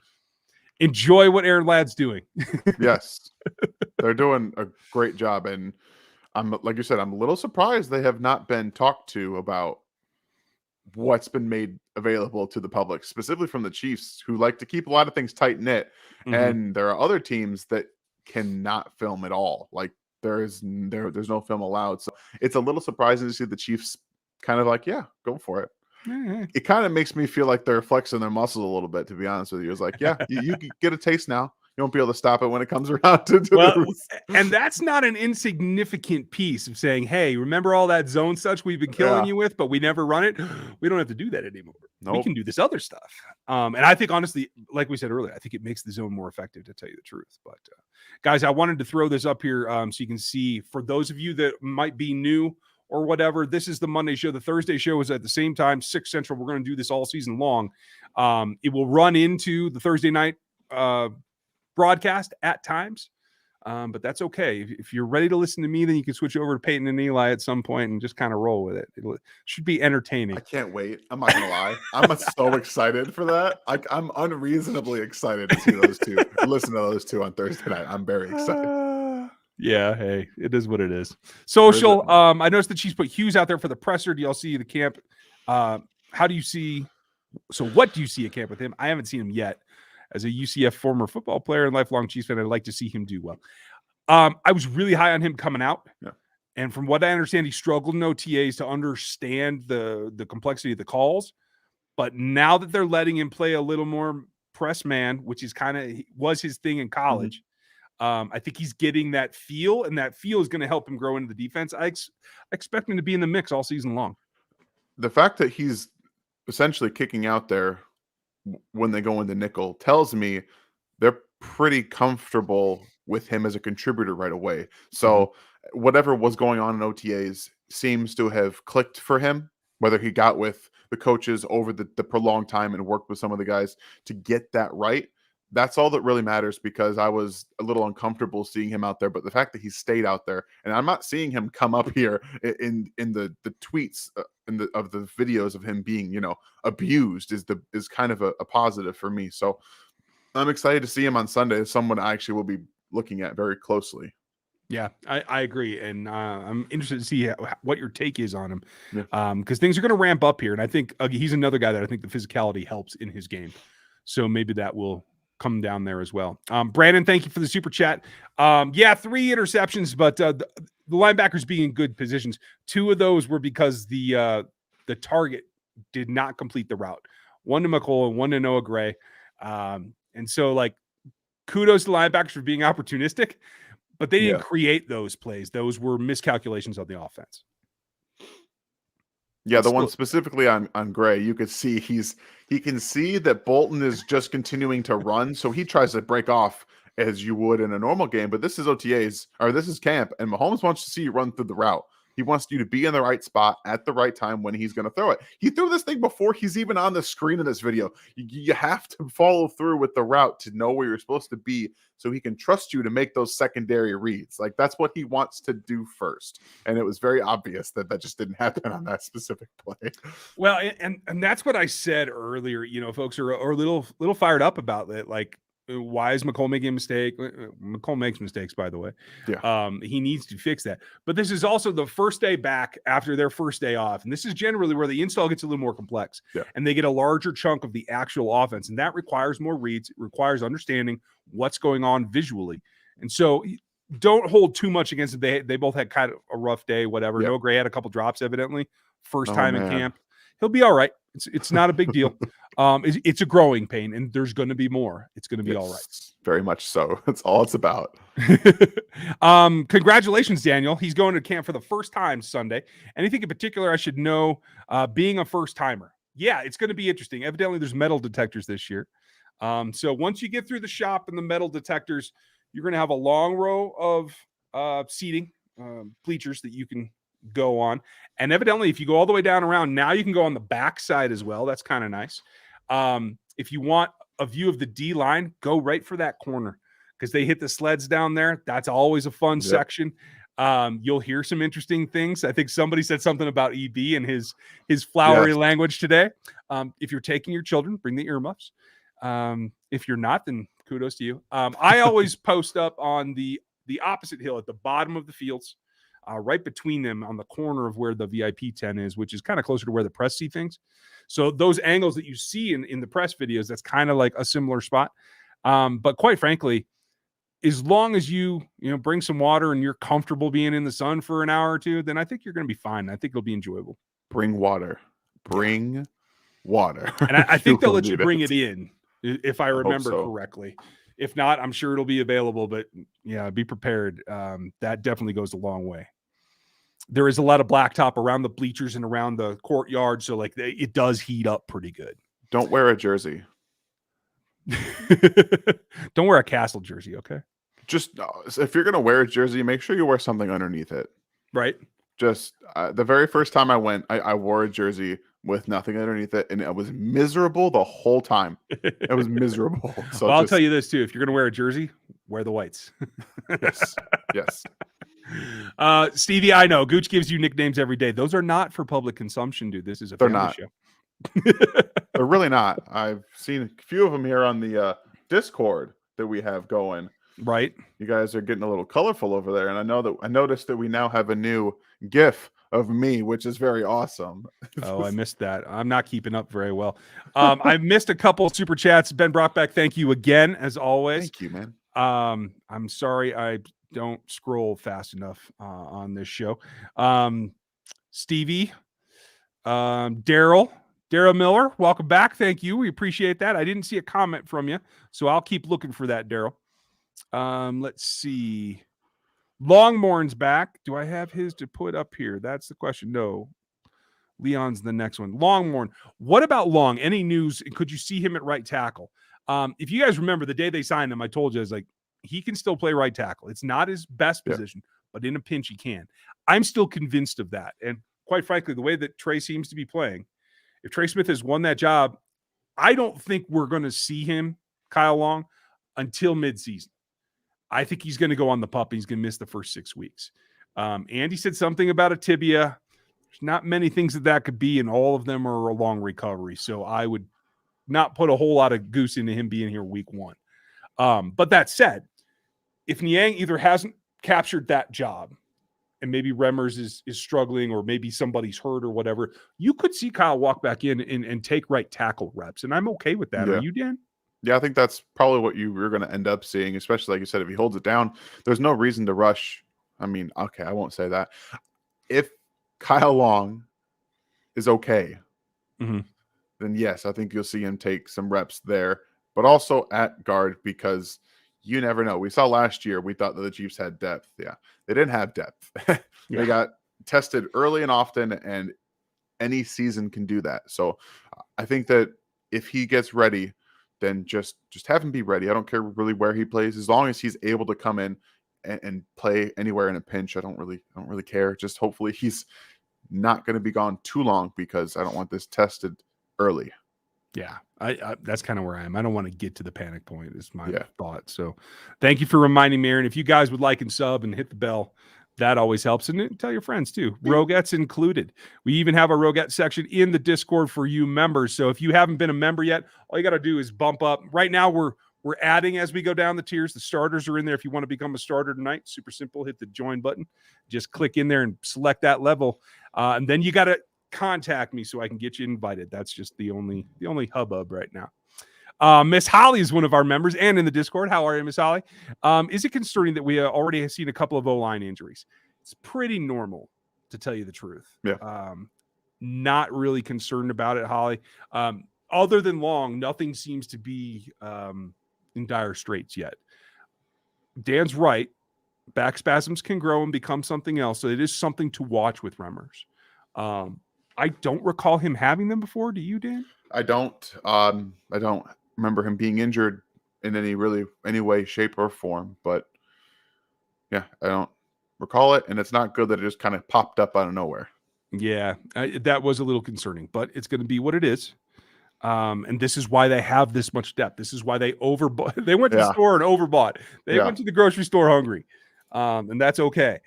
enjoy what Aaron Ladd's doing. Yes. They're doing a great job. And I'm, like you said, I'm a little surprised they have not been talked to about what's been made available to the public, specifically from the Chiefs, who like to keep a lot of things tight knit. And there are other teams that cannot film at all. Like there's no film allowed. So it's a little surprising to see the Chiefs kind of like, yeah, go for it. It kind of makes me feel like they're flexing their muscles a little bit, to be honest with you. It's like, yeah, you get a taste now. You won't be able to stop it when it comes around to and that's not an insignificant piece of saying, hey, remember all that zone such we've been killing you with, but we never run it? We don't have to do that anymore. We can do this other stuff. And I think, honestly, like we said earlier, I think it makes the zone more effective, to tell you the truth. But guys, I wanted to throw this up here so you can see, for those of you that might be new or whatever, this is the Monday show. The Thursday show is at the same time, 6 Central. We're going to do this all season long. It will run into the Thursday night broadcast at times, but that's okay. If you're ready to listen to me, then you can switch over to Peyton and Eli at some point and just kind of roll with it. It should be entertaining. I can't wait. I'm not gonna lie. I'm so excited for that. I'm unreasonably excited to see those two, listen to those two on Thursday night. I'm very excited. Yeah, hey, it is what it is. Social. I noticed the Chiefs put Hughes out there for the presser. Do y'all see the camp? How do you see? So what do you see at camp with him? I haven't seen him yet. As a UCF former football player and lifelong Chiefs fan, I'd like to see him do well. I was really high on him coming out. Yeah. And from what I understand, he struggled in OTAs to understand the complexity of the calls. But now that they're letting him play a little more press man, which is was his thing in college, I think he's getting that feel, and that feel is going to help him grow into the defense. I expect him to be in the mix all season long. The fact that he's essentially kicking out there when they go into nickel tells me they're pretty comfortable with him as a contributor right away. So whatever was going on in OTAs seems to have clicked for him, whether he got with the coaches over the prolonged time and worked with some of the guys to get that right. That's all that really matters, because I was a little uncomfortable seeing him out there. But the fact that he stayed out there, and I'm not seeing him come up here in the tweets of the videos of him being, abused is kind of a positive for me. So I'm excited to see him on Sunday as someone I actually will be looking at very closely. Yeah, I agree. And I'm interested to see what your take is on him, because things are going to ramp up here. And I think he's another guy that I think the physicality helps in his game. So maybe that will come down there as well. Brandon, thank you for the super chat. 3 interceptions, but the linebackers being in good positions. 2 of those were because the target did not complete the route. 1 to McColl and 1 to Noah Gray. And so, like, kudos to linebackers for being opportunistic, but they didn't create those plays. Those were miscalculations on the offense. Yeah, the one specifically on Gray, you could see he can see that Bolton is just continuing to run, so he tries to break off as you would in a normal game. But this is OTAs, or this is camp, and Mahomes wants to see you run through the route. He wants you to be in the right spot at the right time when he's going to throw it. He threw this thing before he's even on the screen in this video. You have to follow through with the route to know where you're supposed to be, so he can trust you to make those secondary reads. Like, that's what he wants to do first. And it was very obvious that just didn't happen on that specific play. Well, and that's what I said earlier. Folks are a little fired up about it. Like, why is McColl making a mistake? McColl makes mistakes, by the way. Yeah. He needs to fix that. But this is also the first day back after their first day off. And this is generally where the install gets a little more complex. Yeah. And they get a larger chunk of the actual offense. And that requires more reads. It requires understanding what's going on visually. And so don't hold too much against it. They both had kind of a rough day, whatever. Yep. Noah Gray had a couple drops, evidently. First time in camp. He'll be all right. It's not a big deal. It's a growing pain, and there's going to be more. It's going to be all right. Very much so. That's all it's about. Congratulations, Daniel. He's going to camp for the first time Sunday. Anything in particular I should know being a first timer? Yeah, it's going to be interesting. Evidently, there's metal detectors this year. So once you get through the shop and the metal detectors, you're going to have a long row of seating, bleachers that you can go on. And evidently, if you go all the way down around, now you can go on the back side as well. That's kind of nice. If you want a view of the D line, go right for that corner because they hit the sleds down there. That's always a fun section. You'll hear some interesting things. I think somebody said something about EB and his flowery language today. If you're taking your children, bring the earmuffs. If you're not, then kudos to you. I always post up on the opposite hill at the bottom of the fields, right between them on the corner of where the VIP tent is, which is kind of closer to where the press see things. So those angles that you see in the press videos, that's kind of like a similar spot. But quite frankly, as long as you bring some water and you're comfortable being in the sun for an hour or two, then I think you're going to be fine. I think it'll be enjoyable. Bring water. Bring water. And I think they'll let you bring it in, if I remember correctly. If not, I'm sure it'll be available. But yeah, be prepared. That definitely goes a long way. There is a lot of blacktop around the bleachers and around the courtyard, so like it does heat up pretty good. Don't wear a jersey. Don't wear a Castle jersey, okay? Just if you're gonna wear a jersey, make sure you wear something underneath it. Right. Just the very first time I went, I wore a jersey with nothing underneath it, and I was miserable the whole time. It was miserable. So I'll tell you this too: if you're gonna wear a jersey, wear the whites. Yes. Stevie, I know Gooch gives you nicknames every day. Those are not for public consumption, dude. This is a family show. They're really not. I've seen a few of them here on the Discord that we have going. Right. You guys are getting a little colorful over there, and I noticed that we now have a new GIF of me, which is very awesome. Oh, I missed that. I'm not keeping up very well. I missed a couple super chats. Ben Brockback, thank you again, as always. Thank you, man. I'm sorry I don't scroll fast enough on this show. Stevie, Daryl Miller, welcome back. Thank you. We appreciate that. I didn't see a comment from you, so I'll keep looking for that, Daryl. Let's see. Longmorn's back. Do I have his to put up here? That's the question. No. Leon's the next one. Longmorn. What about Long? Any news? Could you see him at right tackle? If you guys remember the day they signed him, I told you, I was like, he can still play right tackle. It's not his best position, but in a pinch he can. I'm still convinced of that. And quite frankly, the way that Trey seems to be playing, if Trey Smith has won that job, I don't think we're going to see him, Kyle Long, until midseason. I think he's going to go on the pup. He's going to miss the first 6 weeks. Andy said something about a tibia. There's not many things that could be, and all of them are a long recovery. So I would not put a whole lot of goose into him being here week one. But that said, if Niang either hasn't captured that job and maybe Remmers is struggling or maybe somebody's hurt or whatever, you could see Kyle walk back in and take right tackle reps. And I'm okay with that. Yeah. Are you, Dan? Yeah, I think that's probably what you're going to end up seeing, especially like you said, if he holds it down, there's no reason to rush. I mean, okay, I won't say that. If Kyle Long is okay, then yes, I think you'll see him take some reps there, but also at guard because you never know. We saw last year, we thought that the Chiefs had depth. Yeah, they didn't have depth. They got tested early and often, and any season can do that. So I think that if he gets ready, then just have him be ready. I don't care really where he plays, as long as he's able to come in and play anywhere in a pinch. I don't really care. Just hopefully he's not going to be gone too long because I don't want this tested early. Yeah, I that's kind of where I am. I don't want to get to the panic point is my thought. So thank you for reminding me, Aaron. If you guys would like and sub and hit the bell, that always helps. And tell your friends too. Rogette's included. We even have a Rogette section in the Discord for you members. So if you haven't been a member yet, all you got to do is bump up. Right now we're adding as we go down the tiers. The starters are in there. If you want to become a starter tonight, super simple. Hit the join button. Just click in there and select that level. And then you got to contact me so I can get you invited. That's just the only hubbub right now. Miss Holly is one of our members and in the Discord. How are you, Miss Holly? Is it concerning that we already have seen a couple of O-line injuries? It's pretty normal, to tell you the truth. Yeah. Not really concerned about it, Holly. Other than Long, nothing seems to be in dire straits yet. Dan's right. Back spasms can grow and become something else. So it is something to watch with Remmers. I don't recall him having them before. Do you, Dan? I don't remember him being injured in any way, shape, or form. But yeah, I don't recall it, and it's not good that it just kind of popped up out of nowhere. Yeah, that was a little concerning, but it's going to be what it is. And this is why they have this much depth. This is why they overbought. They went to the store and overbought. They went to the grocery store hungry, and that's okay.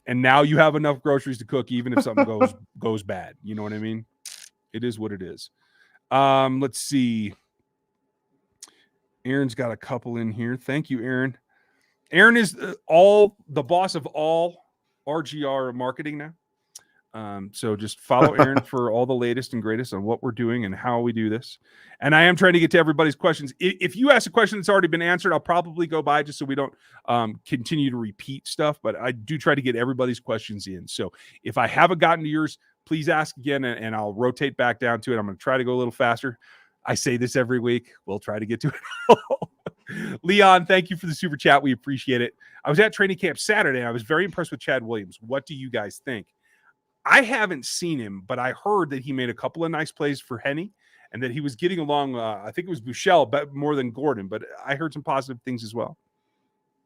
And now you have enough groceries to cook, even if something goes bad. You know what I mean? It is what it is. Let's see. Aaron's got a couple in here. Thank you, Aaron. Aaron is the boss of all RGR marketing now. So just follow Aaron for all the latest and greatest on what we're doing and how we do this. And I am trying to get to everybody's questions. If you ask a question that's already been answered, I'll probably go by just so we don't continue to repeat stuff. But I do try to get everybody's questions in. So if I haven't gotten to yours, please ask again, and I'll rotate back down to it. I'm going to try to go a little faster. I say this every week. We'll try to get to it. Leon, thank you for the super chat. We appreciate it. I was at training camp Saturday. I was very impressed with Chad Williams. What do you guys think? I haven't seen him, but I heard that he made a couple of nice plays for Henny and that he was getting along. I think it was Buechele, but more than Gordon, but I heard some positive things as well.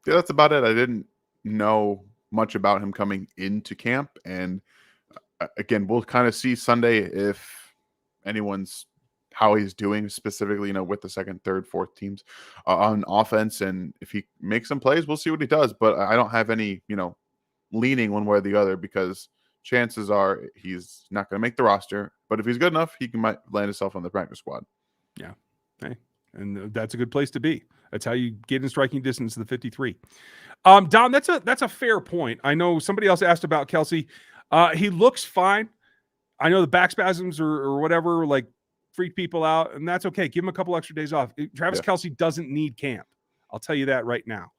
Yeah, that's about it. I didn't know much about him coming into camp. And again, we'll kind of see Sunday if how he's doing specifically, with the second, third, fourth teams on offense. And if he makes some plays, we'll see what he does. But I don't have any, leaning one way or the other, because chances are he's not going to make the roster, but if he's good enough, might land himself on the practice squad. Yeah. Hey, and that's a good place to be. That's how you get in striking distance of the 53. Dom, that's a fair point. I know somebody else asked about Kelsey. He looks fine. I know the back spasms or whatever, like, freak people out, and that's okay. Give him a couple extra days off. Travis Kelsey doesn't need camp. I'll tell you that right now.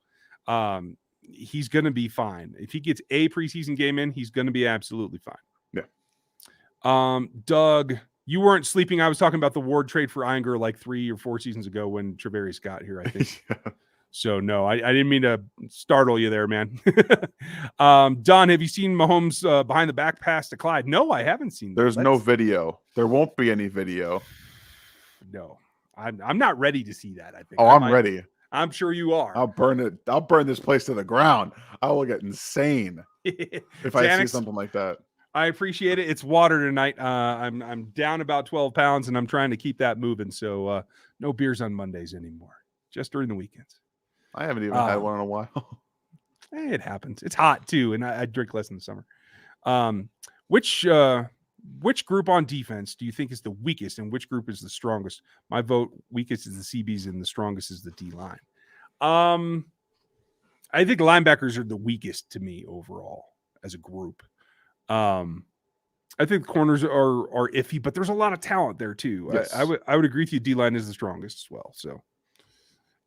He's going to be fine. If he gets a preseason game in, he's going to be absolutely fine. Yeah. Doug, you weren't sleeping. I was talking about the Ward trade for Inger like 3 or 4 seasons ago when Travarius got here, I think. Yeah. So, no, I didn't mean to startle you there, man. Don, have you seen Mahomes behind the back pass to Clyde? No, I haven't seen that. There's no video. There won't be any video. No, I'm not ready to see that, I think. Oh, I'm ready. I'm sure you are. I'll burn it. I'll burn this place to the ground. I will get insane if I see something like that. I appreciate it. It's water tonight. I'm down about 12 pounds, and I'm trying to keep that moving. So no beers on Mondays anymore, just during the weekends. I haven't even had one in a while. It happens. It's hot too, and I drink less in the summer. Which group on defense do you think is the weakest, and which group is the strongest? My vote: weakest is the CBs, and the strongest is the D line. I think linebackers are the weakest to me overall as a group. I think the corners are iffy, but there's a lot of talent there too. Yes. I would agree with you. D line is the strongest as well. So,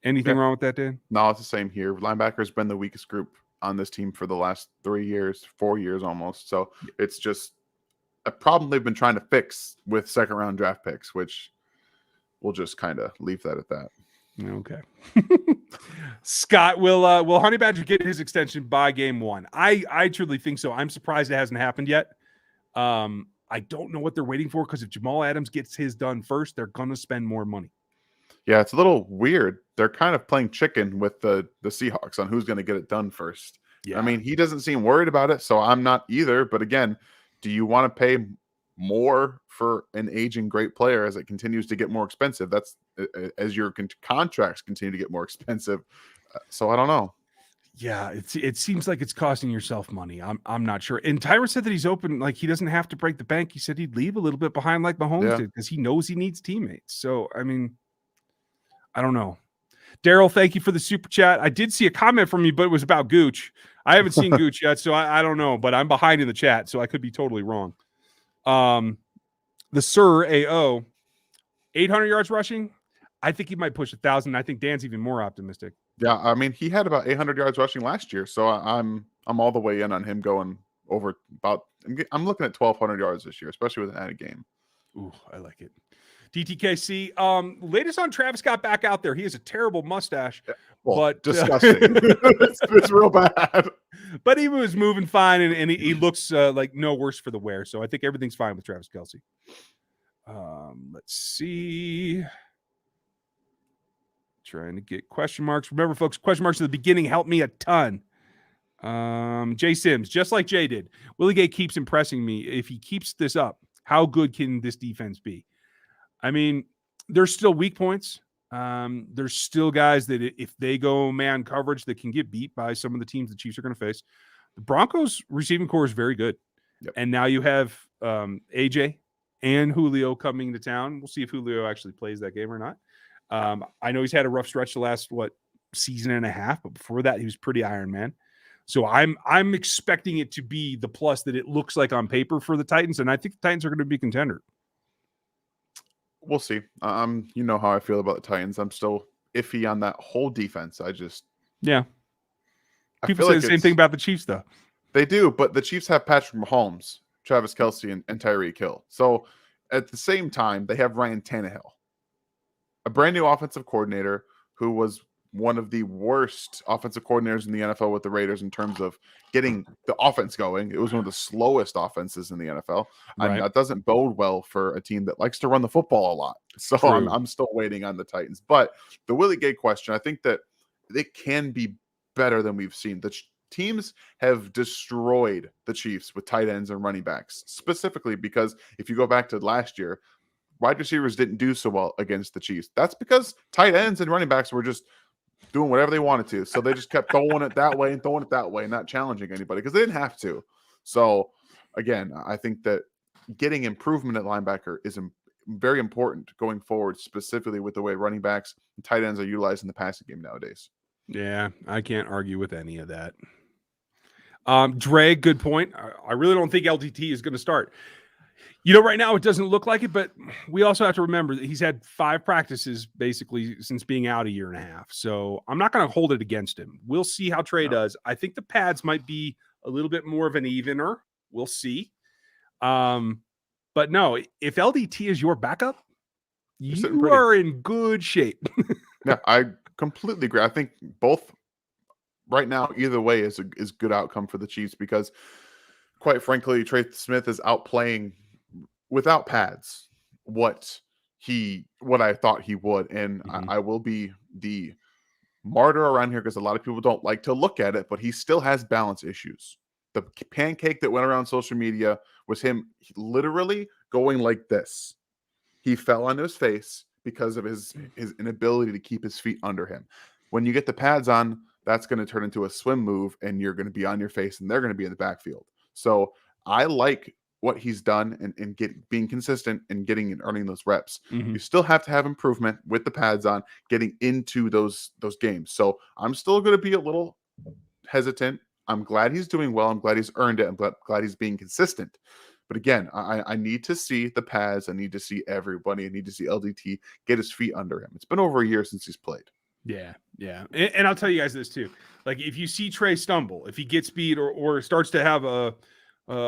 anything wrong with that, Dan? No, it's the same here. Linebacker's been the weakest group on this team for the last 3 years, 4 years almost. So it's just a problem they've been trying to fix with second round draft picks, which we'll just kind of leave that at that. Okay. Scott, will Honey Badger get his extension by game 1? I truly think so. I'm surprised it hasn't happened yet. I don't know what they're waiting for, because if Jamal Adams gets his done first, they're going to spend more money. Yeah, it's a little weird. They're kind of playing chicken with the Seahawks on who's going to get it done first. Yeah. I mean, he doesn't seem worried about it, so I'm not either. But again, do you want to pay more for an aging great player as it continues to get more expensive? That's as your contracts continue to get more expensive. So I don't know. Yeah, it seems like it's costing yourself money. I'm not sure. And Tyra said that he's open, like he doesn't have to break the bank. He said he'd leave a little bit behind like Mahomes did, because he knows he needs teammates. So I mean, I don't know. Daryl, thank you for the super chat. I did see a comment from you, but it was about Gooch. I haven't seen Gooch yet, so I don't know, but I'm behind in the chat, so I could be totally wrong. The Sir AO, 800 yards rushing. I think he might push 1,000. I think Dan's even more optimistic. Yeah, I mean, he had about 800 yards rushing last year, so I'm all the way in on him going over about. I'm looking at 1,200 yards this year, especially with an added game. Ooh, I like it. DTKC, latest on Travis got back out there. He has a terrible mustache, but disgusting. It's real bad. But he was moving fine, and he looks like no worse for the wear. So I think everything's fine with Travis Kelsey. Let's see. Trying to get question marks. Remember, folks, question marks at the beginning help me a ton. Jay Sims, just like Jay did. Willie Gay keeps impressing me. If he keeps this up, how good can this defense be? I mean, there's still weak points. There's still guys that if they go man coverage that can get beat by some of the teams the Chiefs are going to face. The Broncos receiving core is very good. Yep. And now you have AJ and Julio coming to town. We'll see if Julio actually plays that game or not. I know he's had a rough stretch the last, season and a half, but before that, he was pretty Iron Man. So I'm expecting it to be the plus that it looks like on paper for the Titans, and I think the Titans are going to be a contender. We'll see. You know how I feel about the Titans. I'm still iffy on that whole defense. People say the same thing about the Chiefs, though. They do, but the Chiefs have Patrick Mahomes, Travis Kelsey, and Tyreek Hill. So at the same time, they have Ryan Tannehill, a brand new offensive coordinator who was one of the worst offensive coordinators in the NFL with the Raiders in terms of getting the offense going. It was one of the slowest offenses in the NFL. Right. That doesn't bode well for a team that likes to run the football a lot. So I'm still waiting on the Titans. But the Willie Gay question, I think that they can be better than we've seen. The teams have destroyed the Chiefs with tight ends and running backs, specifically because if you go back to last year, wide receivers didn't do so well against the Chiefs. That's because tight ends and running backs were just doing whatever they wanted to. So they just kept throwing it that way and throwing it that way, not challenging anybody because they didn't have to. So again, I think that getting improvement at linebacker is very important going forward, specifically with the way running backs and tight ends are utilized in the passing game nowadays. Yeah, I can't argue with any of that. Dre, good point. I really don't think LTT is going to start. Right now it doesn't look like it, but we also have to remember that he's had 5 practices basically since being out a year and a half. So I'm not going to hold it against him. We'll see how Trey does. I think the pads might be a little bit more of an evener. We'll see. But no, if LDT is your backup, you are in good shape. Yeah, I completely agree. I think both right now, either way is good outcome for the Chiefs because quite frankly, Trey Smith is outplaying without pads what I thought he would. And I will be the martyr around here because a lot of people don't like to look at it, but he still has balance issues. The pancake that went around social media was him literally going like this. He fell on his face because of his inability to keep his feet under him. When you get the pads on, that's going to turn into a swim move and you're going to be on your face and they're going to be in the backfield. So I like what he's done and being consistent and getting and earning those reps. You still have to have improvement with the pads on getting into those games. So I'm still going to be a little hesitant. I'm glad he's doing well. I'm glad he's earned it. I'm glad he's being consistent. But again, I need to see the pads. I need to see everybody. I need to see LDT get his feet under him. It's been over a year since he's played. Yeah. And I'll tell you guys this too. Like if you see Trey stumble, if he gets beat or starts to have a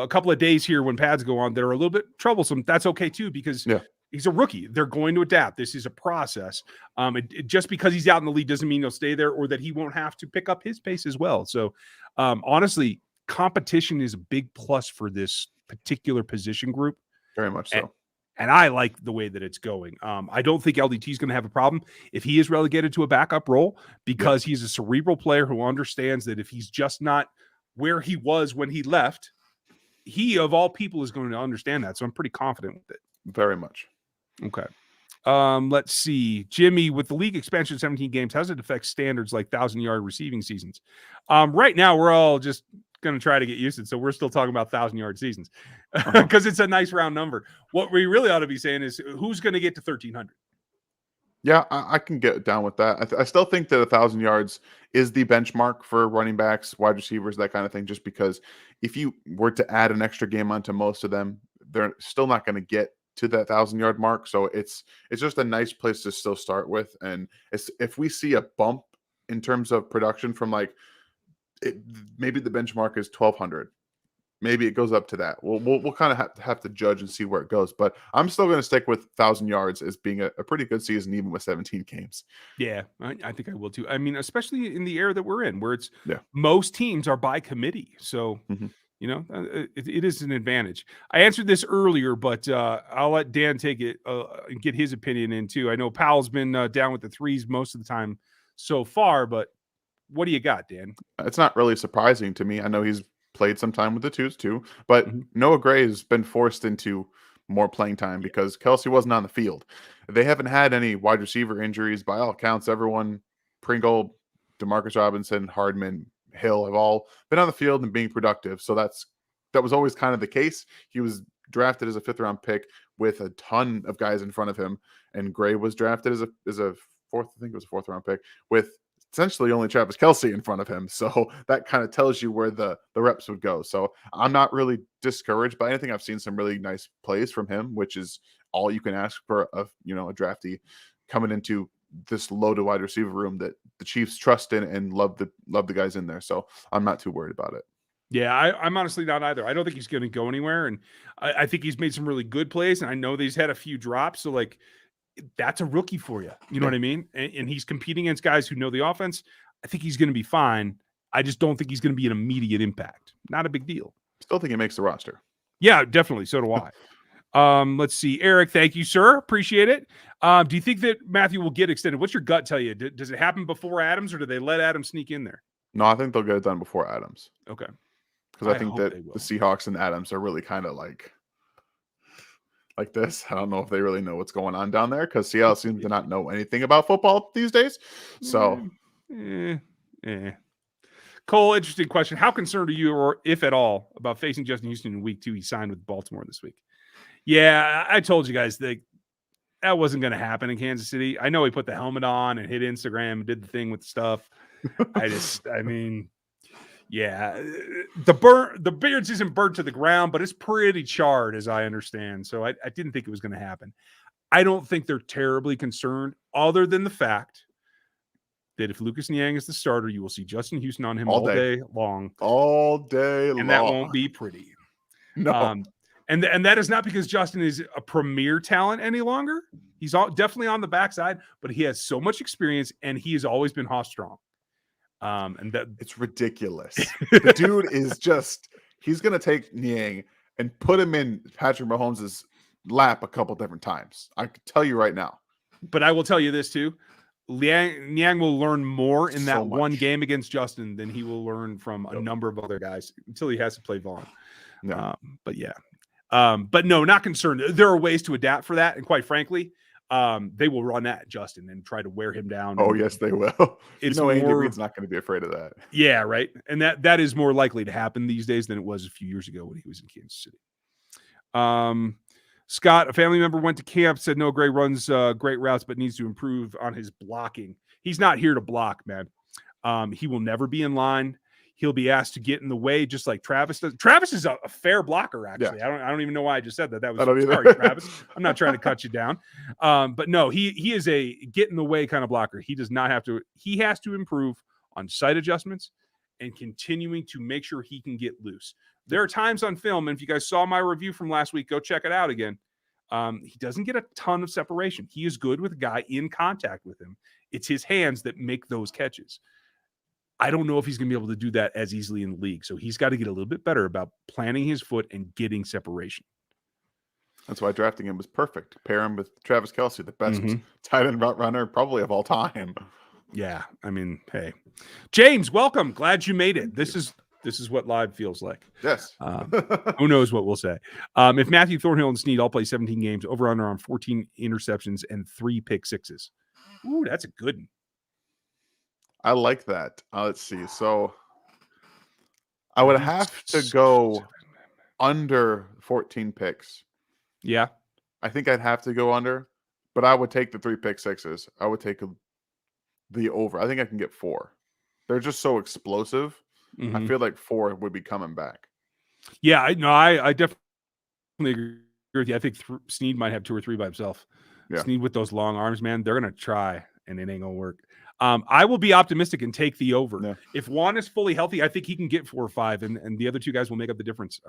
couple of days here when pads go on that are a little bit troublesome, that's okay too, because he's a rookie. They're going to adapt. This is a process. Just because he's out in the league doesn't mean he'll stay there or that he won't have to pick up his pace as well. So honestly, competition is a big plus for this particular position group. Very much so. And I like the way that it's going. I don't think LDT is going to have a problem if he is relegated to a backup role because he's a cerebral player who understands that if he's just not where he was when he left, he of all people is going to understand that. So I'm pretty confident with it. Very much. Okay. Let's see. Jimmy, with the league expansion 17 games, how does it affect standards like 1,000-yard receiving seasons? Right now, we're all just going to try to get used to it. So we're still talking about 1,000-yard seasons because it's a nice round number. What we really ought to be saying is who's going to get to 1,300? Yeah, I can get down with that. I still think that 1,000 yards is the benchmark for running backs, wide receivers, that kind of thing, just because if you were to add an extra game onto most of them, they're still not going to get to that 1,000-yard mark. So it's just a nice place to still start with. And if we see a bump in terms of production from maybe the benchmark is 1,200. maybe it goes up to that. We'll kind of have to judge and see where it goes. But I'm still going to stick with 1,000 yards as being a pretty good season, even with 17 games. Yeah, I think I will too. I mean, especially in the era that we're in, where it's Yeah. most teams are by committee. So, it is an advantage. I answered this earlier, but I'll let Dan take it and get his opinion in too. I know Powell's been down with the threes most of the time so far, but what do you got, Dan? It's not really surprising to me. I know he's played some time with the twos too, but Noah Gray has been forced into more playing time because Kelsey wasn't on the field. They haven't had any wide receiver injuries by all accounts. Everyone, Pringle, Demarcus Robinson, Hardman, Hill have all been on the field and being productive. So that was always kind of the case. He was drafted as a 5th-round pick with a ton of guys in front of him, and Gray was drafted as a fourth, I think it was a 4th-round pick with essentially only Travis Kelsey in front of him. So that kind of tells you where the reps would go. So I'm not really discouraged by anything. I've seen some really nice plays from him, which is all you can ask for a draftee coming into this loaded wide receiver room that the Chiefs trust in and love the guys in there. So I'm not too worried about it. Yeah, I'm honestly not either. I don't think he's going to go anywhere. And I think he's made some really good plays. And I know that he's had a few drops. So that's a rookie for you. You know what I mean? And he's competing against guys who know the offense. I think he's going to be fine. I just don't think he's going to be an immediate impact. Not a big deal. Still think he makes the roster. Yeah, definitely. So do I. Let's see. Eric, thank you, sir. Appreciate it. Do you think that Matthew will get extended? What's your gut tell you? Does it happen before Adams, or do they let Adams sneak in there? No, I think they'll get it done before Adams. Okay. Because I think that the Seahawks and Adams are really kind of like this. I don't know if they really know what's going on down there because Seattle seems to not know anything about football these days. So, Cole, interesting question. How concerned are you, or if at all, about facing Justin Houston in week 2? He signed with Baltimore this week. Yeah, I told you guys that wasn't going to happen in Kansas City. I know he put the helmet on and hit Instagram and did the thing with stuff. Yeah, the beards isn't burnt to the ground, but it's pretty charred, as I understand. So I didn't think it was going to happen. I don't think they're terribly concerned, other than the fact that if Lucas Niang is the starter, you will see Justin Houston on him all day long. All day long. And that won't be pretty. No. And that is not because Justin is a premier talent any longer. He's definitely on the backside, but he has so much experience, and he has always been Haas strong. And that it's ridiculous. The dude is he's going to take Niang and put him in Patrick Mahomes' lap a couple different times. I can tell you right now. But I will tell you this too. Niang will learn more in that one game against Justin than he will learn from a number of other guys until he has to play Vaughn. No. But no, not concerned. There are ways to adapt for that. And quite frankly, they will run at Justin and try to wear him down. Oh, yes, they will. Andy Reid's not going to be afraid of that. Yeah, right. And that is more likely to happen these days than it was a few years ago when he was in Kansas City. Scott, a family member went to camp, said Noah Gray runs great routes, but needs to improve on his blocking. He's not here to block, man. He will never be in line. He'll be asked to get in the way, just like Travis does. Travis is a fair blocker, actually. Yeah. I don't even know why I just said that. That was sorry, Travis. I'm not trying to cut you down. But no, he is a get in the way kind of blocker. He does not have to. He has to improve on sight adjustments and continuing to make sure he can get loose. There are times on film, and if you guys saw my review from last week, go check it out again. He doesn't get a ton of separation. He is good with a guy in contact with him. It's his hands that make those catches. I don't know if he's going to be able to do that as easily in the league. So he's got to get a little bit better about planting his foot and getting separation. That's why drafting him was perfect. Pair him with Travis Kelsey, the best tight end route runner probably of all time. Yeah. I mean, hey, James, welcome. Glad you made it. This is what live feels like. Yes. Who knows what we'll say. If Matthew Thornhill and Snead all play 17 games, over under on 14 interceptions and 3 pick sixes. Ooh, that's a good one. I like that. Let's see. So I would have to go under 14 picks. Yeah. I think I'd have to go under, but I would take the 3 pick sixes. I would take the over. I think I can get 4. They're just so explosive. I feel like 4 would be coming back. Yeah, I definitely agree with you. I think Snead might have 2 or 3 by himself. Yeah. Snead with those long arms, man, they're going to try. and it ain't gonna work. I will be optimistic and take the over. Yeah. If Juan is fully healthy, I think he can get 4 or 5, and the other two guys will make up the difference.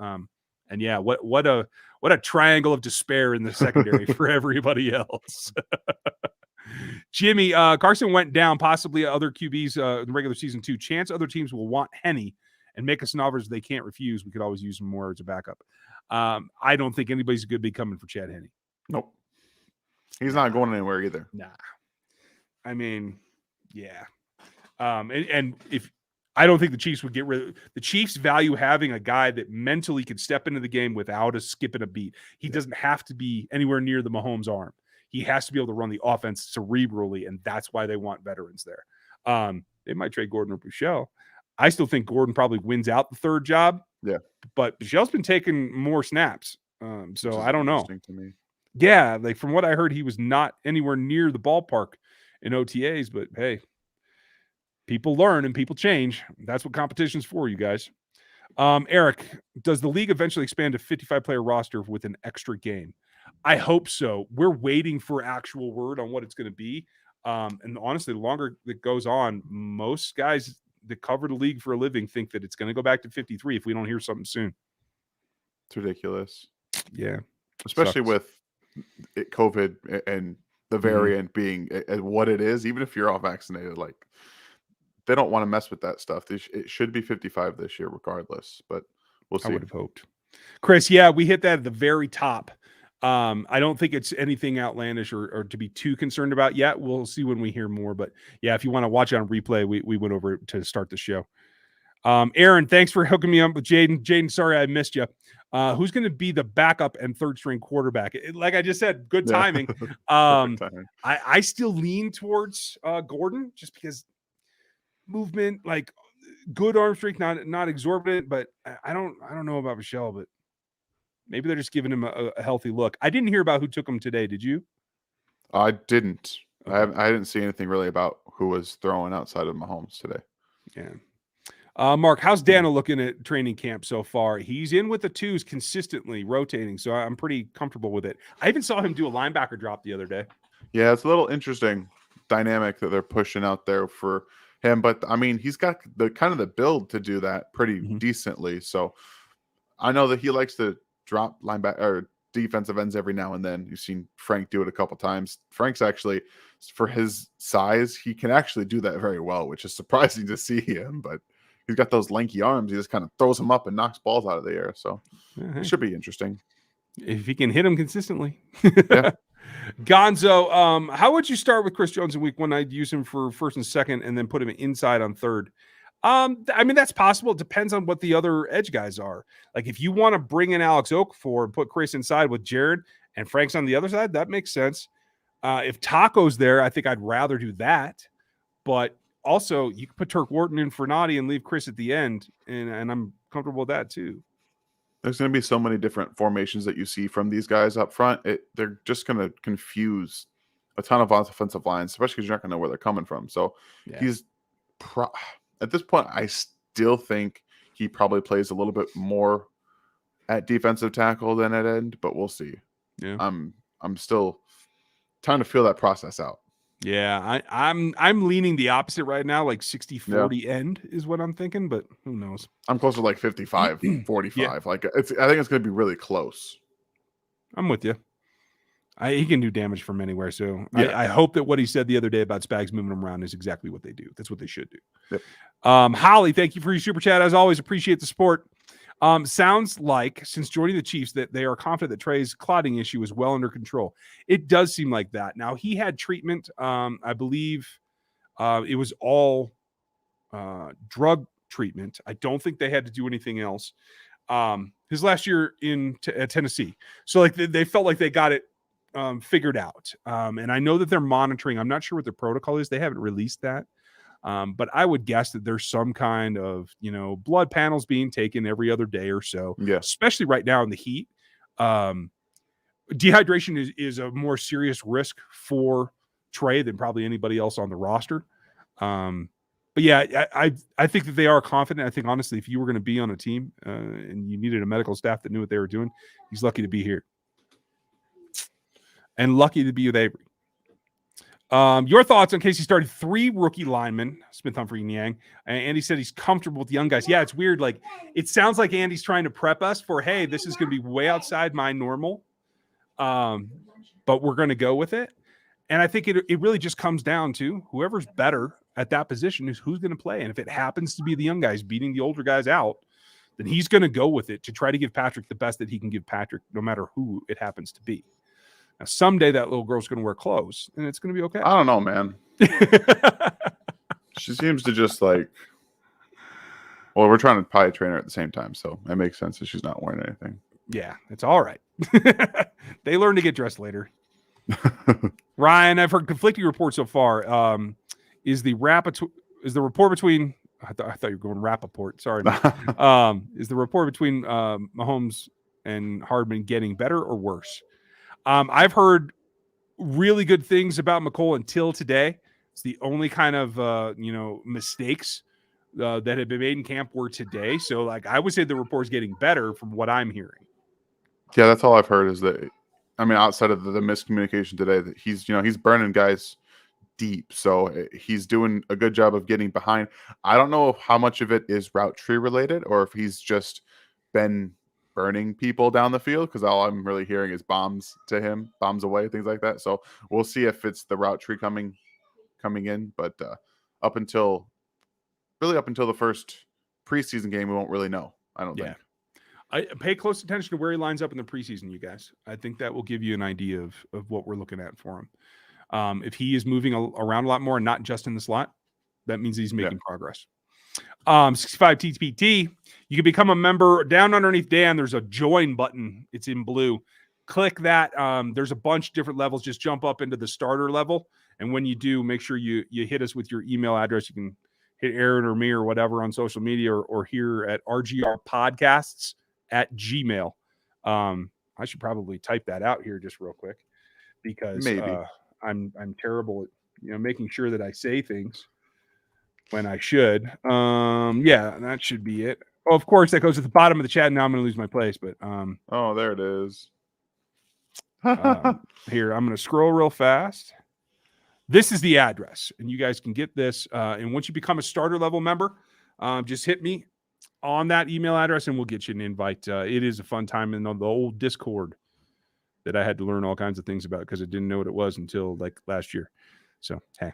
And yeah, what a triangle of despair in the secondary for everybody else. Jimmy, Carson went down, possibly other QBs in the regular season too. Chance other teams will want Henny and make us novels they can't refuse. We could always use him more as a backup. I don't think anybody's going to be coming for Chad Henne. Nope. He's not going anywhere either. Nah. I mean, yeah. And if I don't think the Chiefs would get rid of the Chiefs value having a guy that mentally could step into the game without a skip and a beat. He doesn't have to be anywhere near the Mahomes arm. He has to be able to run the offense cerebrally, and that's why they want veterans there. They might trade Gordon or Buechele. I still think Gordon probably wins out the third job. Yeah. But Buechele's been taking more snaps. So I don't know. To me. Yeah, like from what I heard, he was not anywhere near the ballpark in OTAs, but hey, people learn and people change. That's what competition's for, you guys. Eric, does the league eventually expand to 55-player roster with an extra game? I hope so. We're waiting for actual word on what it's going to be. And honestly, the longer it goes on, most guys that cover the league for a living think that it's going to go back to 53 if we don't hear something soon. It's ridiculous. Yeah. Especially with COVID and the variant being what it is, even if you're all vaccinated, like they don't want to mess with that stuff. It should be 55 this year regardless, but we'll see. I would have hoped. Chris, yeah, we hit that at the very top. I don't think it's anything outlandish or to be too concerned about yet. We'll see when we hear more. But yeah, if you want to watch it on replay, we went over to start the show. Aaron, thanks for hooking me up with Jaden. Jaden, sorry I missed you. Who's going to be the backup and third string quarterback? Like I just said, good timing. I still lean towards Gordon just because movement, like good arm strength, not exorbitant, but I don't know about Buechele, but maybe they're just giving him a healthy look. I didn't hear about who took him today. Did you? I didn't. Okay. I didn't see anything really about who was throwing outside of Mahomes today. Yeah. Mark, how's Dano looking at training camp so far? He's in with the twos consistently rotating, so I'm pretty comfortable with it. I even saw him do a linebacker drop the other day. Yeah, it's a little interesting dynamic that they're pushing out there for him, but I mean, he's got the kind of the build to do that pretty decently. So I know that he likes to drop linebacker or defensive ends every now and then. You've seen Frank do it a couple times. Frank's actually, for his size, he can actually do that very well, which is surprising to see him, but he's got those lanky arms. He just kind of throws them up and knocks balls out of the air. So it should be interesting. If he can hit them consistently. Yeah. Gonzo, how would you start with Chris Jones in week 1? I'd use him for first and second and then put him inside on third. I mean, that's possible. It depends on what the other edge guys are. Like if you want to bring in Alex Okafor and put Chris inside with Jared and Frank's on the other side, that makes sense. If Taco's there, I think I'd rather do that. But also, you can put Turk Wharton in for Noddy and leave Chris at the end, and I'm comfortable with that too. There's going to be so many different formations that you see from these guys up front. They're just going to confuse a ton of offensive lines, especially because you're not going to know where they're coming from. So he's at this point, I still think he probably plays a little bit more at defensive tackle than at end, but we'll see. Yeah, I'm still trying to feel that process out. Yeah, I'm leaning the opposite right now, like 60-40 end is what I'm thinking, but who knows? I'm closer to like 55-45. Yeah. Like I think it's going to be really close. I'm with you. He can do damage from anywhere, so I hope that what he said the other day about Spags moving them around is exactly what they do. That's what they should do. Yep. Holly, thank you for your super chat. As always, appreciate the support. Sounds like since joining the Chiefs that they are confident that Trey's clotting issue is well under control. It does seem like that. Now he had treatment. I believe it was all drug treatment. I don't think they had to do anything else. His last year at Tennessee. So like they felt like they got it figured out. And I know that they're monitoring. I'm not sure what the protocol is. They haven't released that. But I would guess that there's some kind of, blood panels being taken every other day or so, especially right now in the heat. Dehydration is a more serious risk for Trey than probably anybody else on the roster. But yeah, I think that they are confident. I think, honestly, if you were going to be on a team and you needed a medical staff that knew what they were doing, he's lucky to be here. And lucky to be with Avery. Your thoughts on case he started 3 rookie linemen, Smith, Humphrey, and Yang. And Andy said he's comfortable with the young guys. Yeah, it's weird. Like, it sounds like Andy's trying to prep us for, hey, this is going to be way outside my normal. But we're going to go with it. And I think it really just comes down to whoever's better at that position is who's going to play. And if it happens to be the young guys beating the older guys out, then he's going to go with it to try to give Patrick the best that he can give Patrick, no matter who it happens to be. Now, someday that little girl's going to wear clothes, and it's going to be okay. I don't know, man. She seems to just like. Well, we're trying to probably train her at the same time, so it makes sense that she's not wearing anything. Yeah, it's all right. They learn to get dressed later. Ryan, I've heard conflicting reports so far. Is the report between? I thought you were going Rapport. Sorry. Is the report between Mahomes and Hardman getting better or worse? I've heard really good things about McColl until today. It's the only kind of mistakes that have been made in camp were today. So, like, I would say the report's getting better from what I'm hearing. Yeah, that's all I've heard is that. I mean, outside of the miscommunication today, that he's burning guys deep, so he's doing a good job of getting behind. I don't know how much of it is route tree related or if he's just been burning people down the field, because all I'm really hearing is bombs to him, bombs away, things like that. So we'll see if it's the route tree coming in, but up until the first preseason game, we won't really know. I don't think. I pay close attention to where he lines up in the preseason, you guys. I think that will give you an idea of what we're looking at for him. If he is moving around a lot more and not just in the slot, that means he's making progress. 65 TPT, you can become a member. Down underneath Dan, there's a join button. It's in blue. Click that. There's a bunch of different levels. Just jump up into the starter level. And when you do, make sure you hit us with your email address. You can hit Aaron or me or whatever on social media or here at RGR Podcasts at Gmail. I should probably type that out here just real quick because I'm terrible at making sure that I say things when I should. Yeah, that should be it. Oh, of course, that goes at the bottom of the chat. Now I'm going to lose my place, but oh, there it is. Here, I'm going to scroll real fast. This is the address, and you guys can get this. And once you become a starter level member, just hit me on that email address and we'll get you an invite. It is a fun time in the old Discord that I had to learn all kinds of things about because I didn't know what it was until like last year. So, hey.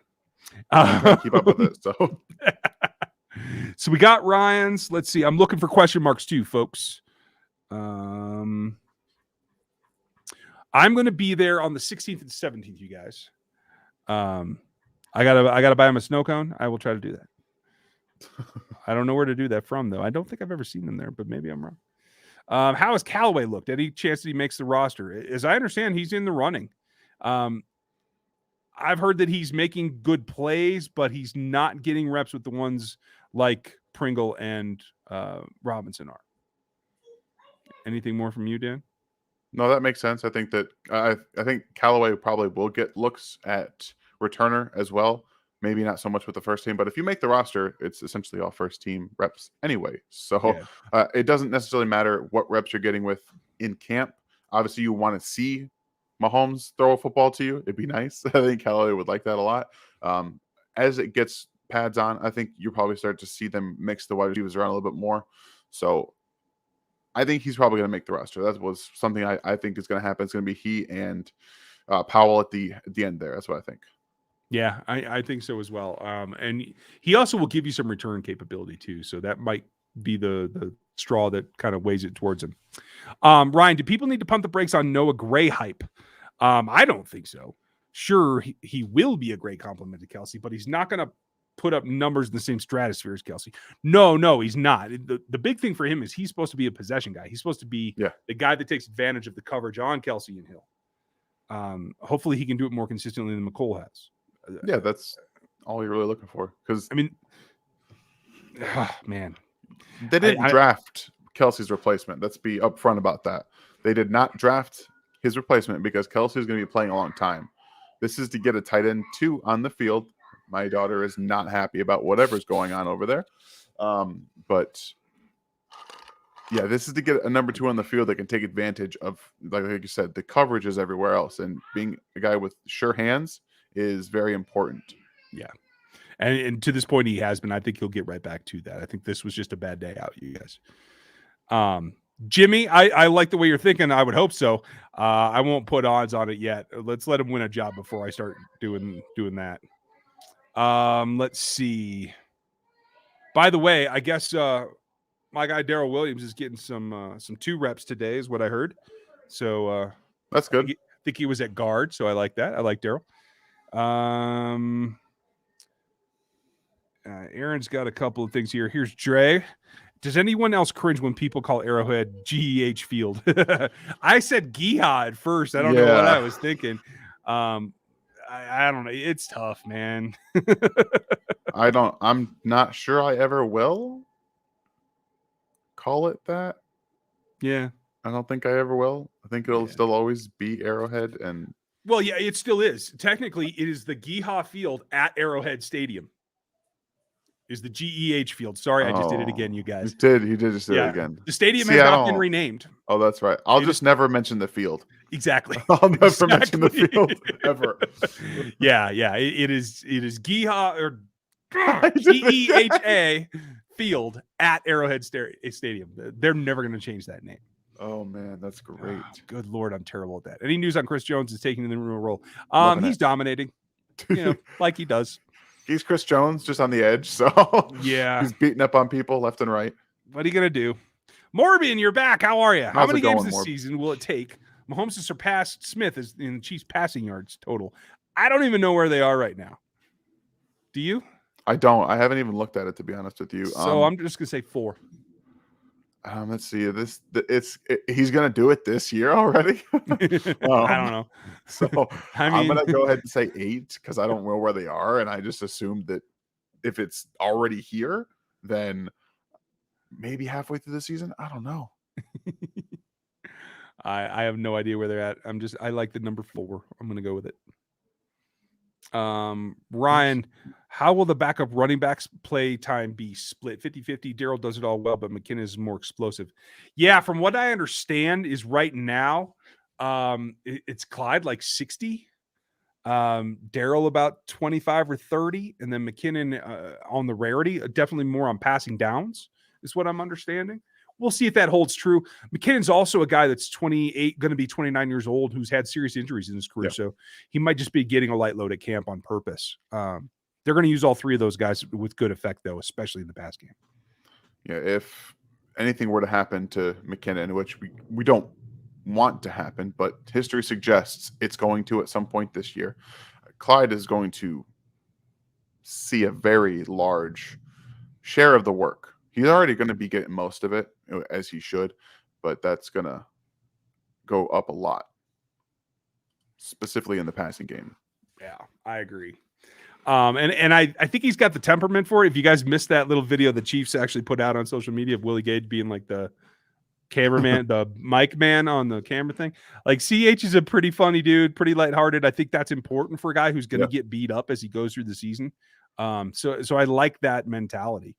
Keep up with it. So we got Ryan's. Let's see. I'm looking for question marks too, folks. I'm going to be there on the 16th and 17th, you guys. I gotta buy him a snow cone. I will try to do that. I don't know where to do that from, though. I don't think I've ever seen them there, but maybe I'm wrong. How has Callaway looked? Any chance that he makes the roster? As I understand, he's in the running. I've heard that he's making good plays, but he's not getting reps with the ones like Pringle and Robinson are. Anything more from you, Dan? No, that makes sense. I think that I think Callaway probably will get looks at returner as well. Maybe not so much with the first team, but if you make the roster, it's essentially all first team reps anyway. So it doesn't necessarily matter what reps you're getting with in camp. Obviously, you want to see Mahomes throw a football to you. It'd be nice. I think Callaway would like that a lot. As it gets pads on, I think you probably start to see them mix the wide receivers around a little bit more. So I think he's probably going to make the roster. That was something I think is going to happen. It's going to be he and Powell at the end there. That's what I think. Yeah, I think so as well. And he also will give you some return capability too. So that might be the straw that kind of weighs it towards him. Ryan, do people need to pump the brakes on Noah Gray hype? I don't think so. Sure, he will be a great compliment to Kelsey, but he's not going to put up numbers in the same stratosphere as Kelsey. No, he's not. The big thing for him is he's supposed to be a possession guy. He's supposed to be the guy that takes advantage of the coverage on Kelsey and Hill. Hopefully he can do it more consistently than McColl has. Yeah, that's all you're really looking for. Because I mean, man, they didn't draft Kelsey's replacement. Let's be upfront about that. They did not draft his replacement because Kelsey is going to be playing a long time. This is to get a tight end 2 on the field. My daughter is not happy about whatever's going on over there. But yeah, this is to get a number 2 on the field that can take advantage of, like you said, the coverage is everywhere else. And being a guy with sure hands is very important. Yeah. And to this point, he has been. I think he'll get right back to that. I think this was just a bad day out, you guys. Jimmy, I like the way you're thinking. I would hope so. I won't put odds on it yet. Let's let him win a job before I start doing that. Let's see. By the way, I guess my guy Daryl Williams is getting some 2 reps today, is what I heard. So that's good. I think he was at guard, so I like that. I like Daryl. Aaron's got a couple of things here. Here's Dre. Does anyone else cringe when people call Arrowhead GEH Field? I said Geehaw at first. I don't know what I was thinking. I don't know. It's tough, man. I'm not sure I ever will call it that. Yeah. I don't think I ever will. I think it'll still always be Arrowhead. And well, yeah, it still is. Technically, it is the Geehaw Field at Arrowhead Stadium. Is the GEH Field. Sorry, I just did it again, you guys. You did just do it again. The stadium has not been renamed. Oh, that's right. I'll just never mention the field. Exactly. I'll never mention the field ever. Yeah. It is Geehaw or GEHA Field at Arrowhead Stadium. They're never going to change that name. Oh man, that's great. Oh, good Lord, I'm terrible at that. Any news on Chris Jones is taking the role? He's dominating, like he does. He's Chris Jones, just on the edge. So yeah, he's beating up on people left and right. What are you gonna do? Morbian, you're back. How are you? How many games this season will it take Mahomes to surpass Smith in the Chiefs passing yards total? I don't even know where they are right now. Do you? I don't. I haven't even looked at it, to be honest with you. So I'm just gonna say 4. Let's see. He's gonna do it this year already. I don't know. So I'm gonna go ahead and say 8 because I don't know where they are, and I just assumed that if it's already here, then maybe halfway through the season. I don't know. I have no idea where they're at. I like the number 4. I'm gonna go with it. Ryan, how will the backup running backs play time be split 50-50? Daryl does it all well, but McKinnon is more explosive. Yeah, from what I understand is right now, it's Clyde like 60, Daryl about 25 or 30, and then McKinnon on the rarity, definitely more on passing downs is what I'm understanding. We'll see if that holds true. McKinnon's also a guy that's 28, going to be 29 years old, who's had serious injuries in his career. So he might just be getting a light load at camp on purpose. They're going to use all 3 of those guys with good effect, though, especially in the pass game. Yeah, if anything were to happen to McKinnon, which we don't want to happen, but history suggests it's going to at some point this year, Clyde is going to see a very large share of the work. He's already going to be getting most of it, as he should, but that's going to go up a lot, specifically in the passing game. Yeah, I agree. And I think he's got the temperament for it. If you guys missed that little video the Chiefs actually put out on social media of Willie Gage being like the cameraman, the mic man on the camera thing, like CH is a pretty funny dude, pretty lighthearted. I think that's important for a guy who's going to get beat up as he goes through the season. So I like that mentality.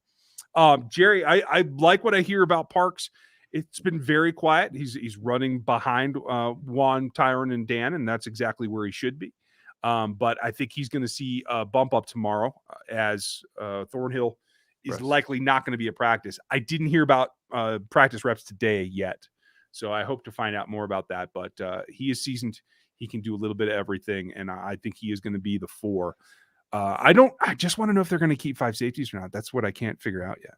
Jerry, I like what I hear about Parks. It's been very quiet. He's running behind Juan, Tyron, and Dan, and that's exactly where he should be. But I think he's going to see a bump up tomorrow as Thornhill is likely not going to be at practice. I didn't hear about practice reps today yet, so I hope to find out more about that. But he is seasoned. He can do a little bit of everything, and I think he is going to be the 4. I just want to know if they're going to keep 5 safeties or not. That's what I can't figure out yet.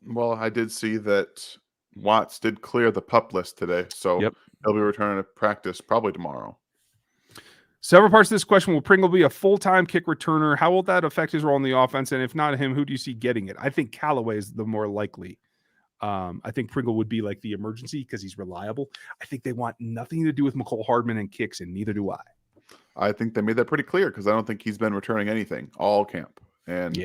Well, I did see that Watts did clear the PUP list today, so he'll be returning to practice probably tomorrow. Several parts of this question: will Pringle be a full-time kick returner? How will that affect his role in the offense? And if not him, who do you see getting it? I think Callaway is the more likely. I think Pringle would be like the emergency because he's reliable. I think they want nothing to do with McCole Hardman and kicks, and neither do I. I think they made that pretty clear because I don't think he's been returning anything all camp. And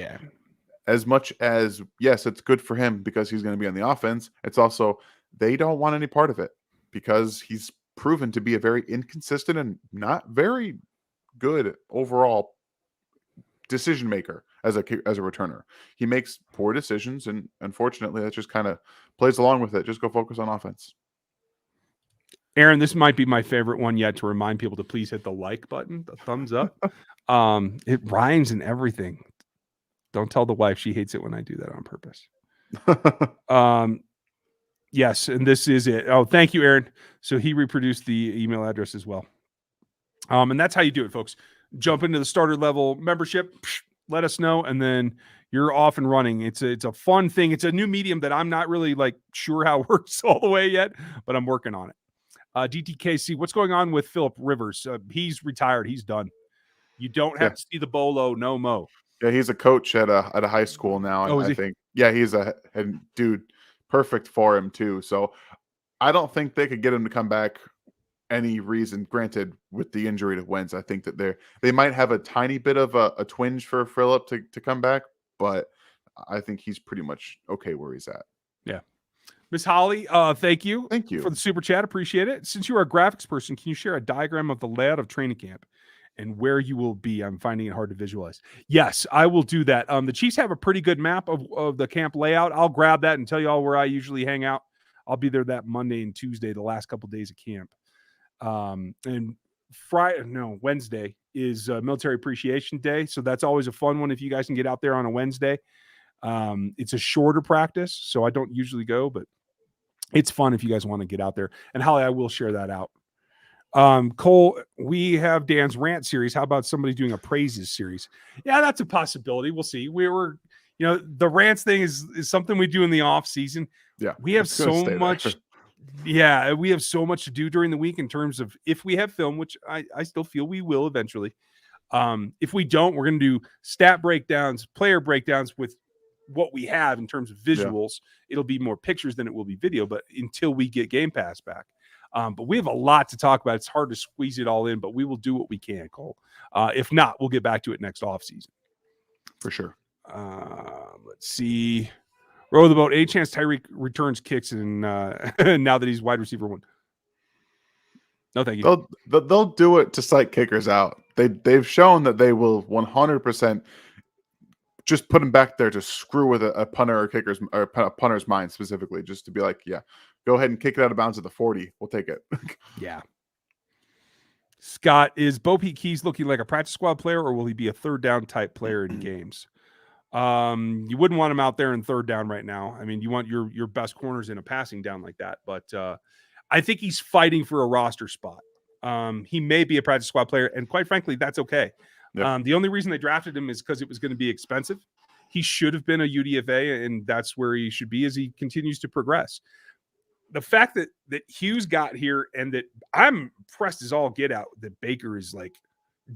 as much as, yes, it's good for him because he's going to be on the offense, it's also they don't want any part of it because he's proven to be a very inconsistent and not very good overall decision maker as a returner. He makes poor decisions, and unfortunately, that just kind of plays along with it. Just go focus on offense. Aaron, this might be my favorite one yet to remind people to please hit the like button, the thumbs up. It rhymes and everything. Don't tell the wife, she hates it when I do that on purpose. Yes, and this is it. Oh, thank you, Aaron. So he reproduced the email address as well. And that's how you do it, folks. Jump into the starter level membership, let us know, and then you're off and running. It's a fun thing. It's a new medium that I'm not really like sure how it works all the way yet, but I'm working on it. DTKC, what's going on with Philip Rivers? He's retired. He's done. You don't have to see the bolo, no mo. Yeah, he's a coach at a high school now, and I think he's a dude perfect for him too. So I don't think they could get him to come back any reason. Granted, with the injury to Wentz, I think that they might have a tiny bit of a twinge for Phillip to come back, but I think he's pretty much okay where he's at. Yeah. Miss Holly, thank you for the super chat. Appreciate it. Since you are a graphics person, can you share a diagram of the layout of training camp and where you will be? I'm finding it hard to visualize. Yes, I will do that. The Chiefs have a pretty good map of the camp layout. I'll grab that and tell you all where I usually hang out. I'll be there that Monday and Tuesday, the last couple of days of camp. And Wednesday is Military Appreciation Day. So that's always a fun one if you guys can get out there on a Wednesday. It's a shorter practice, so I don't usually go, but it's fun if you guys want to get out there. And Holly, I will share that out. Cole, we have Dan's rant series. How about somebody doing a praises series? Yeah, that's a possibility. We'll see. The rants thing is something we do in the off season. Yeah, we have so much. Yeah, we have so much to do during the week in terms of if we have film, which I still feel we will eventually. If we don't, we're going to do stat breakdowns, player breakdowns with what we have in terms of visuals. It'll be more pictures than it will be video, but until we get Game Pass back. But we have a lot to talk about. It's hard to squeeze it all in, but we will do what we can, Cole. If not, we'll get back to it next offseason. For sure. Let's see. Row the boat. A chance Tyreek returns kicks, and now that he's wide receiver one. No, thank you. They'll do it to psych kickers out. They've shown that they will 100% just put him back there to screw with a punter or kicker's or a punter's mind specifically, just to be like, yeah, go ahead and kick it out of bounds at the 40. We'll take it. Yeah. Scott, is Bo Peep Keys looking like a practice squad player, or will he be a third down type player in games? You wouldn't want him out there in third down right now. I mean, you want your best corners in a passing down like that, but I think he's fighting for a roster spot. He may be a practice squad player, and quite frankly, that's okay. Yep. The only reason they drafted him is because it was going to be expensive. He should have been a UDFA, and that's where he should be as he continues to progress. The fact that Hughes got here and that I'm impressed as all get out that Baker is like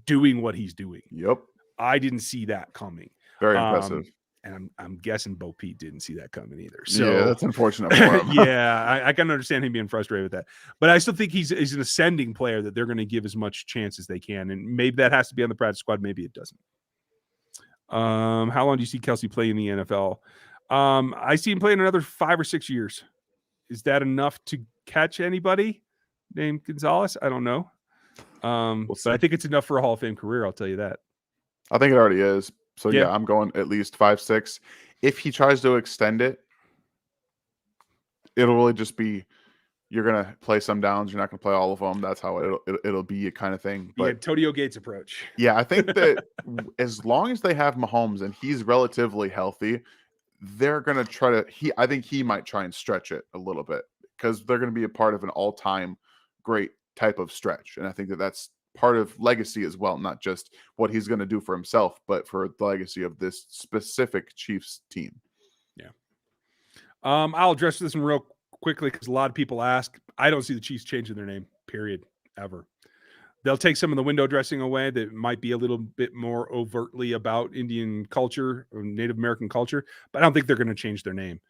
doing what he's doing. Yep. I didn't see that coming. Very impressive. And I'm guessing Bo Pete didn't see that coming either. So yeah, that's unfortunate for him. Yeah, I can understand him being frustrated with that. But I still think he's an ascending player that they're going to give as much chance as they can. And maybe that has to be on the practice squad. Maybe it doesn't. How long do you see Kelsey play in the NFL? I see him playing another 5 or 6 years. Is that enough to catch anybody named Gonzalez? I don't know. But I think it's enough for a Hall of Fame career. I'll tell you that. I think it already is. So yeah, I'm going at least 5, 6. If he tries to extend it, it'll really just be you're gonna play some downs, you're not gonna play all of them. That's how it'll be a kind of thing. But Todio Gates approach. Yeah, I think that as long as they have Mahomes and he's relatively healthy, they're gonna try to. I think he might try and stretch it a little bit because they're gonna be a part of an all-time great type of stretch, and I think that that's part of legacy as well, not just what he's going to do for himself, but for the legacy of this specific Chiefs team. Yeah. I'll address this one real quickly because a lot of people ask. I don't see the Chiefs changing their name, period, ever. They'll take some of the window dressing away that might be a little bit more overtly about Indian culture or Native American culture, but I don't think they're going to change their name.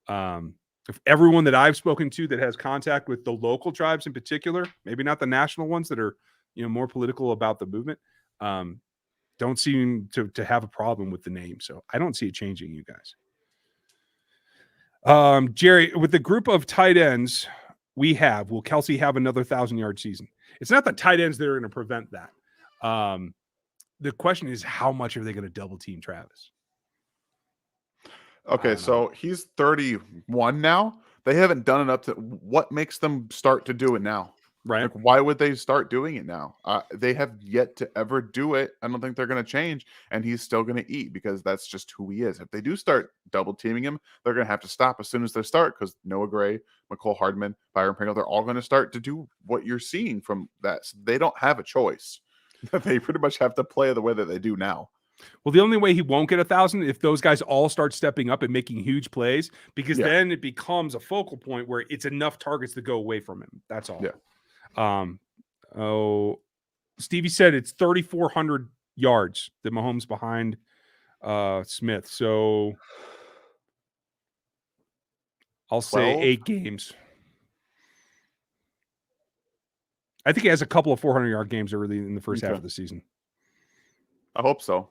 If everyone that I've spoken to that has contact with the local tribes in particular, maybe not the national ones that are more political about the movement, don't seem to have a problem with the name. So I don't see it changing, you guys. Jerry, with the group of tight ends will Kelsey have another 1,000-yard season? It's not the tight ends that are going to prevent that. The question is, how much are they going to double team Travis? Okay, so he's 31 now. They haven't done enough to. What makes them start to do it now? Right. Like, why would they start doing it now? They have yet to ever do it. I don't think they're going to change, and he's still going to eat because that's just who he is. If they do start double teaming him, they're going to have to stop as soon as they start because Noah Gray, McCole Hardman, Byron Pringle, they're all going to start to do what you're seeing from that. So they don't have a choice. They pretty much have to play the way that they do now. Well, the only way he won't get 1,000 if those guys all start stepping up and making huge plays, because then it becomes a focal point where it's enough targets to go away from him. That's all. Yeah. Stevie said it's 3,400 yards that Mahomes behind Smith. So I'll say 8 games. I think he has a couple of 400-yard games early in the first half of the season. I hope so.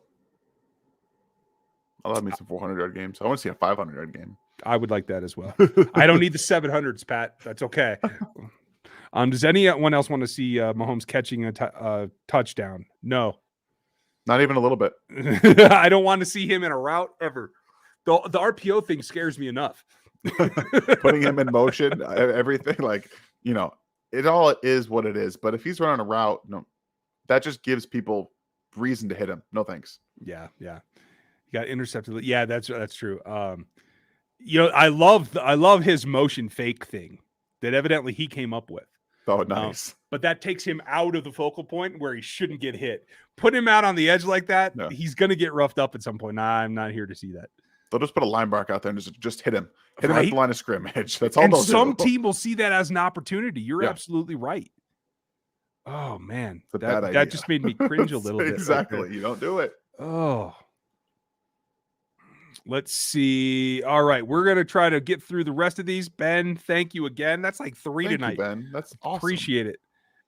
I'll have me some 400-yard games. I want to see a 500-yard game. I would like that as well. I don't need the 700s, Pat. That's okay. Does anyone else want to see Mahomes catching a touchdown? No. Not even a little bit. I don't want to see him in a route ever. The RPO thing scares me enough. Putting him in motion, everything, it all is what it is. But if he's running a route, no, that just gives people reason to hit him. No thanks. Yeah. You got intercepted. Yeah, that's true. I love his motion fake thing that evidently he came up with. Oh, nice. But that takes him out of the focal point where he shouldn't get hit. Put him out on the edge like that, he's going to get roughed up at some point. Nah, I'm not here to see that. They'll just put a linebacker out there and just hit him. Hit him at the line of scrimmage. That's all. And some team will see that as an opportunity. You're absolutely right. Oh, man. That just made me cringe a little bit. Exactly. Right, you don't do it. Oh. Let's see. All right. We're going to try to get through the rest of these. Ben, thank you again. That's like 3 tonight. You, Ben. That's awesome. Appreciate it.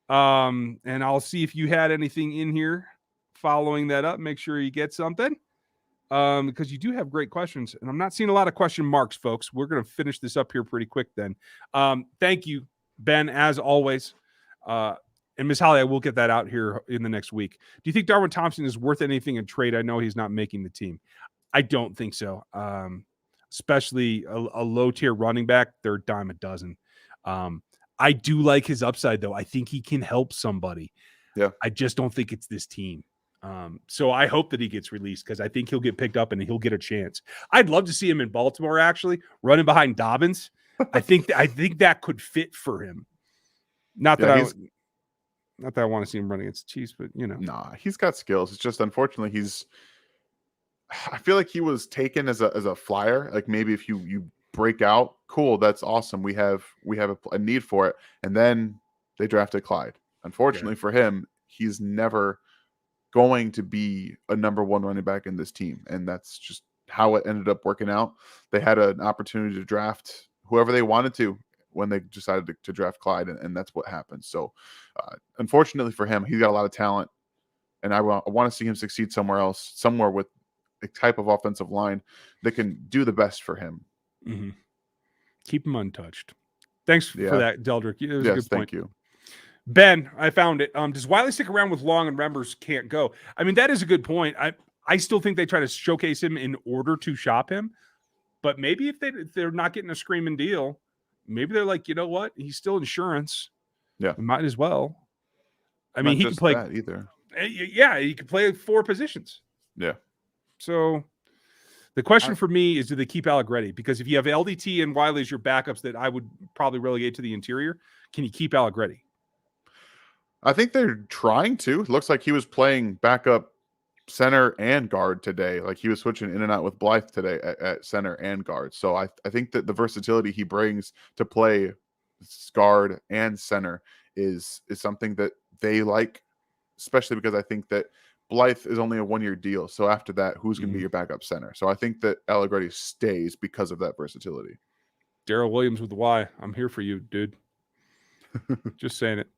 And I'll see if you had anything in here following that up. Make sure you get something. Because you do have great questions. And I'm not seeing a lot of question marks, folks. We're going to finish this up here pretty quick then. Thank you, Ben, as always. And Ms. Holly, I will get that out here in the next week. Do you think Darwin Thompson is worth anything in trade? I know he's not making the team. I don't think so. Especially a low-tier running back. They're a dime a dozen. I do like his upside, though. I think he can help somebody. Yeah. I just don't think it's this team. So I hope that he gets released because I think he'll get picked up and he'll get a chance. I'd love to see him in Baltimore, actually, running behind Dobbins. I think that could fit for him. Not that I want to see him running against the Chiefs, but Nah, he's got skills. It's just unfortunately I feel like he was taken as a flyer. Like maybe if you break out, cool, that's awesome. We have a need for it. And then they drafted Clyde. Unfortunately for him, he's never going to be a number 1 running back in this team. And that's just how it ended up working out. They had an opportunity to draft whoever they wanted to when they decided to draft Clyde. And that's what happened. So unfortunately for him, he's got a lot of talent. And I want to see him succeed somewhere else, somewhere with a type of offensive line that can do the best for him. Mm-hmm. Keep him untouched. Thanks for that, Deldrick. It was a good point. Thank you. Ben, I found it. Does Wiley stick around with Long and Rembers can't go? I mean, that is a good point. I still think they try to showcase him in order to shop him. But maybe if they're not getting a screaming deal, maybe they're like, you know what? He's still insurance. Yeah. We might as well. I mean, he can play either. Yeah, he can play 4 positions. Yeah. So the question for me is, do they keep Allegretti? Because if you have LDT and Wiley as your backups that I would probably relegate to the interior, can you keep Allegretti? I think they're trying to. It looks like he was playing backup center and guard today. Like he was switching in and out with Blythe today at center and guard. So I think that the versatility he brings to play guard and center is something that they like, especially because I think that Blythe is only a 1-year deal. So after that, who's going to be your backup center? So I think that Allegretti stays because of that versatility. Darrell Williams with the Y. I'm here for you, dude. Just saying it.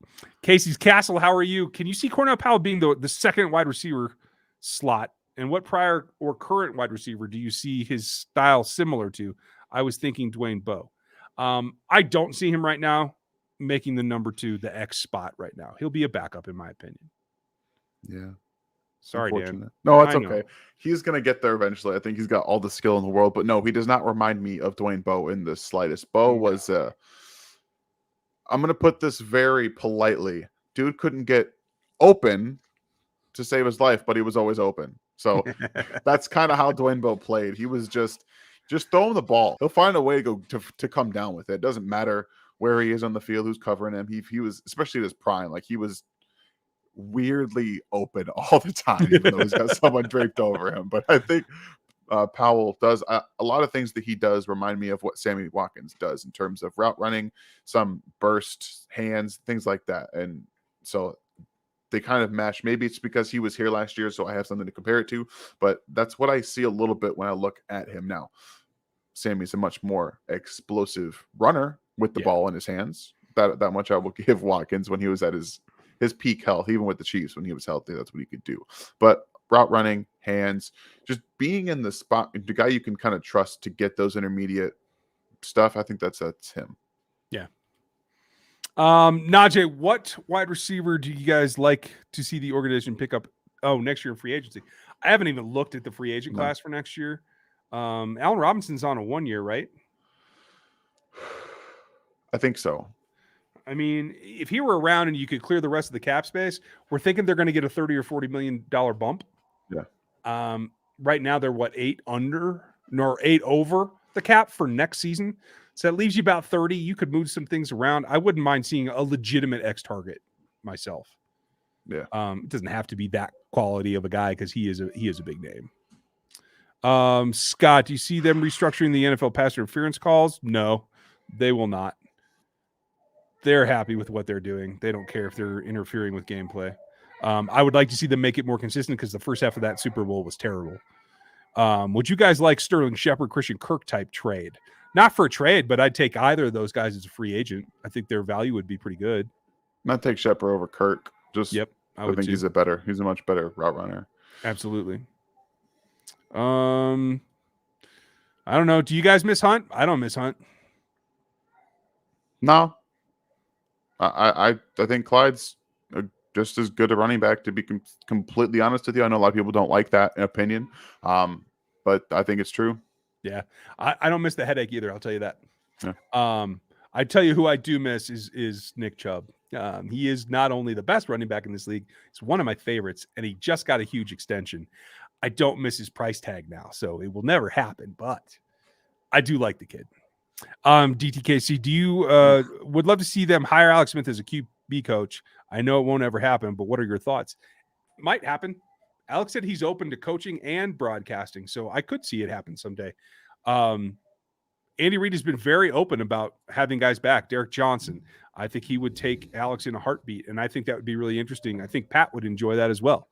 Casey's Castle, how are you? Can you see Cornell Powell being the second wide receiver slot? And what prior or current wide receiver do you see his style similar to? I was thinking Dwayne Bowe. I don't see him right now making the number 2, the X spot right now. He'll be a backup, in my opinion. Yeah. Sorry, Dan. No, it's okay. He's going to get there eventually. I think he's got all the skill in the world. But no, he does not remind me of Dwayne Bowe in the slightest. Bowe was I'm going to put this very politely. Dude couldn't get open to save his life, but he was always open. So that's kind of how Dwayne Bowe played. He was just throw him the ball. He'll find a way to come down with it. It doesn't matter where he is on the field, who's covering him. He was, especially at his prime, like he was weirdly open all the time, even though he's got someone draped over him. But I think Powell does a lot of things that he does remind me of what Sammy Watkins does in terms of route running, some burst hands, things like that. And so they kind of match. Maybe it's because he was here last year, so I have something to compare it to, but that's what I see a little bit when I look at him now. Sammy's a much more explosive runner with the ball in his hands. That much I will give Watkins when he was at his peak health, even with the Chiefs when he was healthy. That's what he could do. But route running, hands, just being in the spot, the guy you can kind of trust to get those intermediate stuff. I think that's him. Yeah. Najee, what wide receiver do you guys like to see the organization pick up? Oh, next year in free agency. I haven't even looked at the free agent class for next year. Allen Robinson's on a 1 year, right? I think so. I mean, if he were around and you could clear the rest of the cap space, we're thinking they're going to get a $30 or $40 million bump. Yeah. Right now they're 8 over the cap for next season. So that leaves you about 30. You could move some things around. I wouldn't mind seeing a legitimate X target myself. Yeah. It doesn't have to be that quality of a guy because he is a big name. Scott, do you see them restructuring the NFL pass interference calls? No, they will not. They're happy with what they're doing. They don't care if they're interfering with gameplay. I would like to see them make it more consistent because the first half of that Super Bowl was terrible. Would you guys like Sterling Shepard, Christian Kirk type trade? Not for a trade, but I'd take either of those guys as a free agent. I think their value would be pretty good. I'd take Shepard over Kirk. I think he's a much better route runner. Absolutely. I don't know. Do you guys miss Hunt? I don't miss Hunt. No. I think Clyde's just as good a running back, to be completely honest with you. I know a lot of people don't like that opinion, but I think it's true. Yeah, I don't miss the headache either. I'll tell you that. Yeah. I tell you who I do miss is Nick Chubb. He is not only the best running back in this league, he's one of my favorites, and he just got a huge extension. I don't miss his price tag now, so it will never happen, but I do like the kid. DTKC, do you would love to see them hire Alex Smith as a QB coach? I know it won't ever happen, but what are your thoughts? Might happen. Alex said he's open to coaching and broadcasting, so I could see it happen someday. Andy Reid has been very open about having guys back. Derek Johnson, I think he would take Alex in a heartbeat, and I think that would be really interesting. I think Pat would enjoy that as well.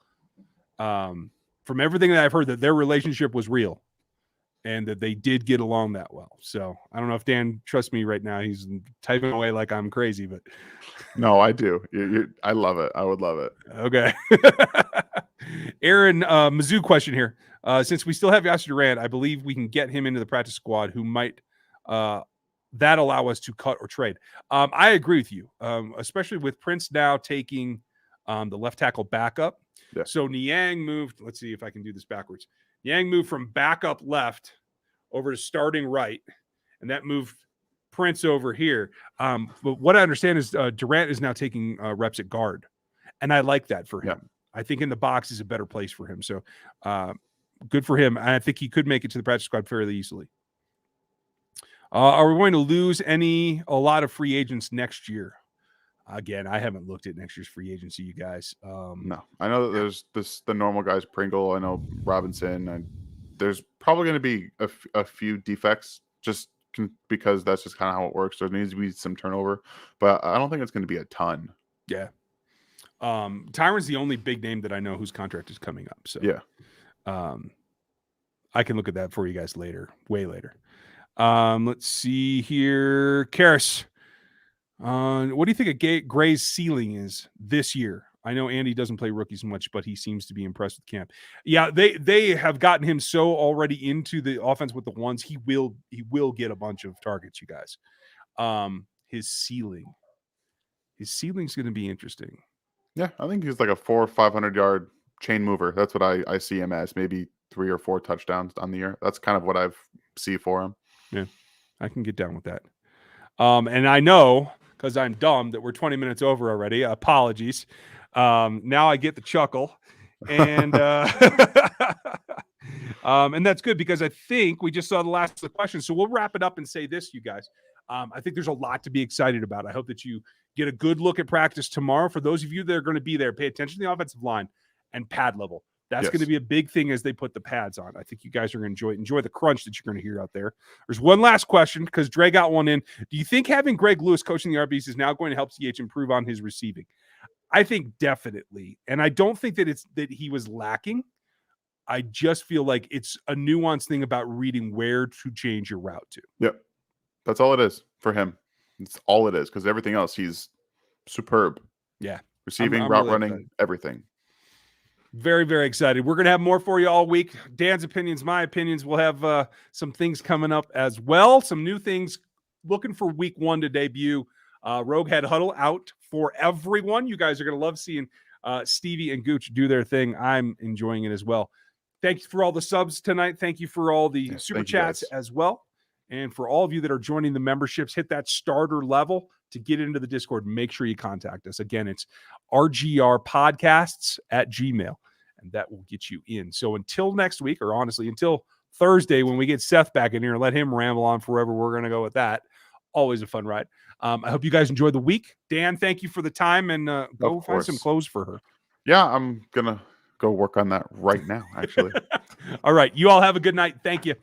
From everything that I've heard, that their relationship was real and that they did get along that well. So I don't know if Dan trusts me right now. He's typing away like I'm crazy, but no, I do. I love it. I would love it. Okay. Aaron, Mizzou question here. Since we still have Yasser Durant, I believe we can get him into the practice squad who might that allow us to cut or trade. I agree with you, especially with Prince now taking the left tackle backup. Yeah. So Niang moved. Let's see if I can do this backwards. Niang moved from backup left over to starting right, and that moved Prince over here. But what I understand is Durant is now taking reps at guard, and I like that for him. Yeah. I think in the box is a better place for him. So good for him. I think he could make it to the practice squad fairly easily. Are we going to lose a lot of free agents next year? Again, I haven't looked at next year's free agency, you guys. No, I know that there's the normal guys, Pringle. I know Robinson, and there's probably going to be a few defects just because that's just kind of how it works. There needs to be some turnover, but I don't think it's going to be a ton. Yeah. Tyron's the only big name that I know whose contract is coming up. So yeah. I can look at that for you guys later, way later. Let's see here. Karis, what do you think of Gray's ceiling is this year? I know Andy doesn't play rookies much, but he seems to be impressed with camp. Yeah, they have gotten him so already into the offense with the ones. He will get a bunch of targets, you guys. His ceiling's going to be interesting. Yeah, I think he's like a 400 or 500 yard chain mover. That's what I see him as. Maybe 3 or 4 touchdowns on the year. That's kind of what I see for him. Yeah, I can get down with that. And I know because I'm dumb that we're 20 minutes over already. Apologies. Now I get the chuckle. And and that's good because I think we just saw the last of the questions. So we'll wrap it up and say this, you guys. I think there's a lot to be excited about. I hope that you get a good look at practice tomorrow. For those of you that are going to be there, pay attention to the offensive line and pad level. That's going to be a big thing as they put the pads on. I think you guys are going to enjoy the crunch that you're going to hear out there. There's one last question because Dre got one in. Do you think having Greg Lewis coaching the RBs is now going to help CH improve on his receiving? I think definitely. And I don't think that it's that he was lacking. I just feel like it's a nuanced thing about reading where to change your route to. Yep. That's all it is for him. It's all it is because everything else, he's superb. Yeah. Receiving, I'm route really running, excited. everything. Very, very excited. We're going to have more for you all week. Dan's opinions, my opinions. We'll have some things coming up as well. Some new things. Looking for week 1 to debut. Rogue Head Huddle out for everyone. You guys are going to love seeing Stevie and Gooch do their thing. I'm enjoying it as well. Thank you for all the subs tonight. Thank you for all the super chats as well. And for all of you that are joining the memberships, hit that starter level to get into the Discord. Make sure you contact us. Again, it's rgrpodcasts@gmail.com, and that will get you in. So until next week, or honestly, until Thursday when we get Seth back in here and let him ramble on forever, we're going to go with that. Always a fun ride. I hope you guys enjoyed the week. Dan, thank you for the time, and go find some clothes for her. Yeah, I'm going to go work on that right now, actually. All right. You all have a good night. Thank you.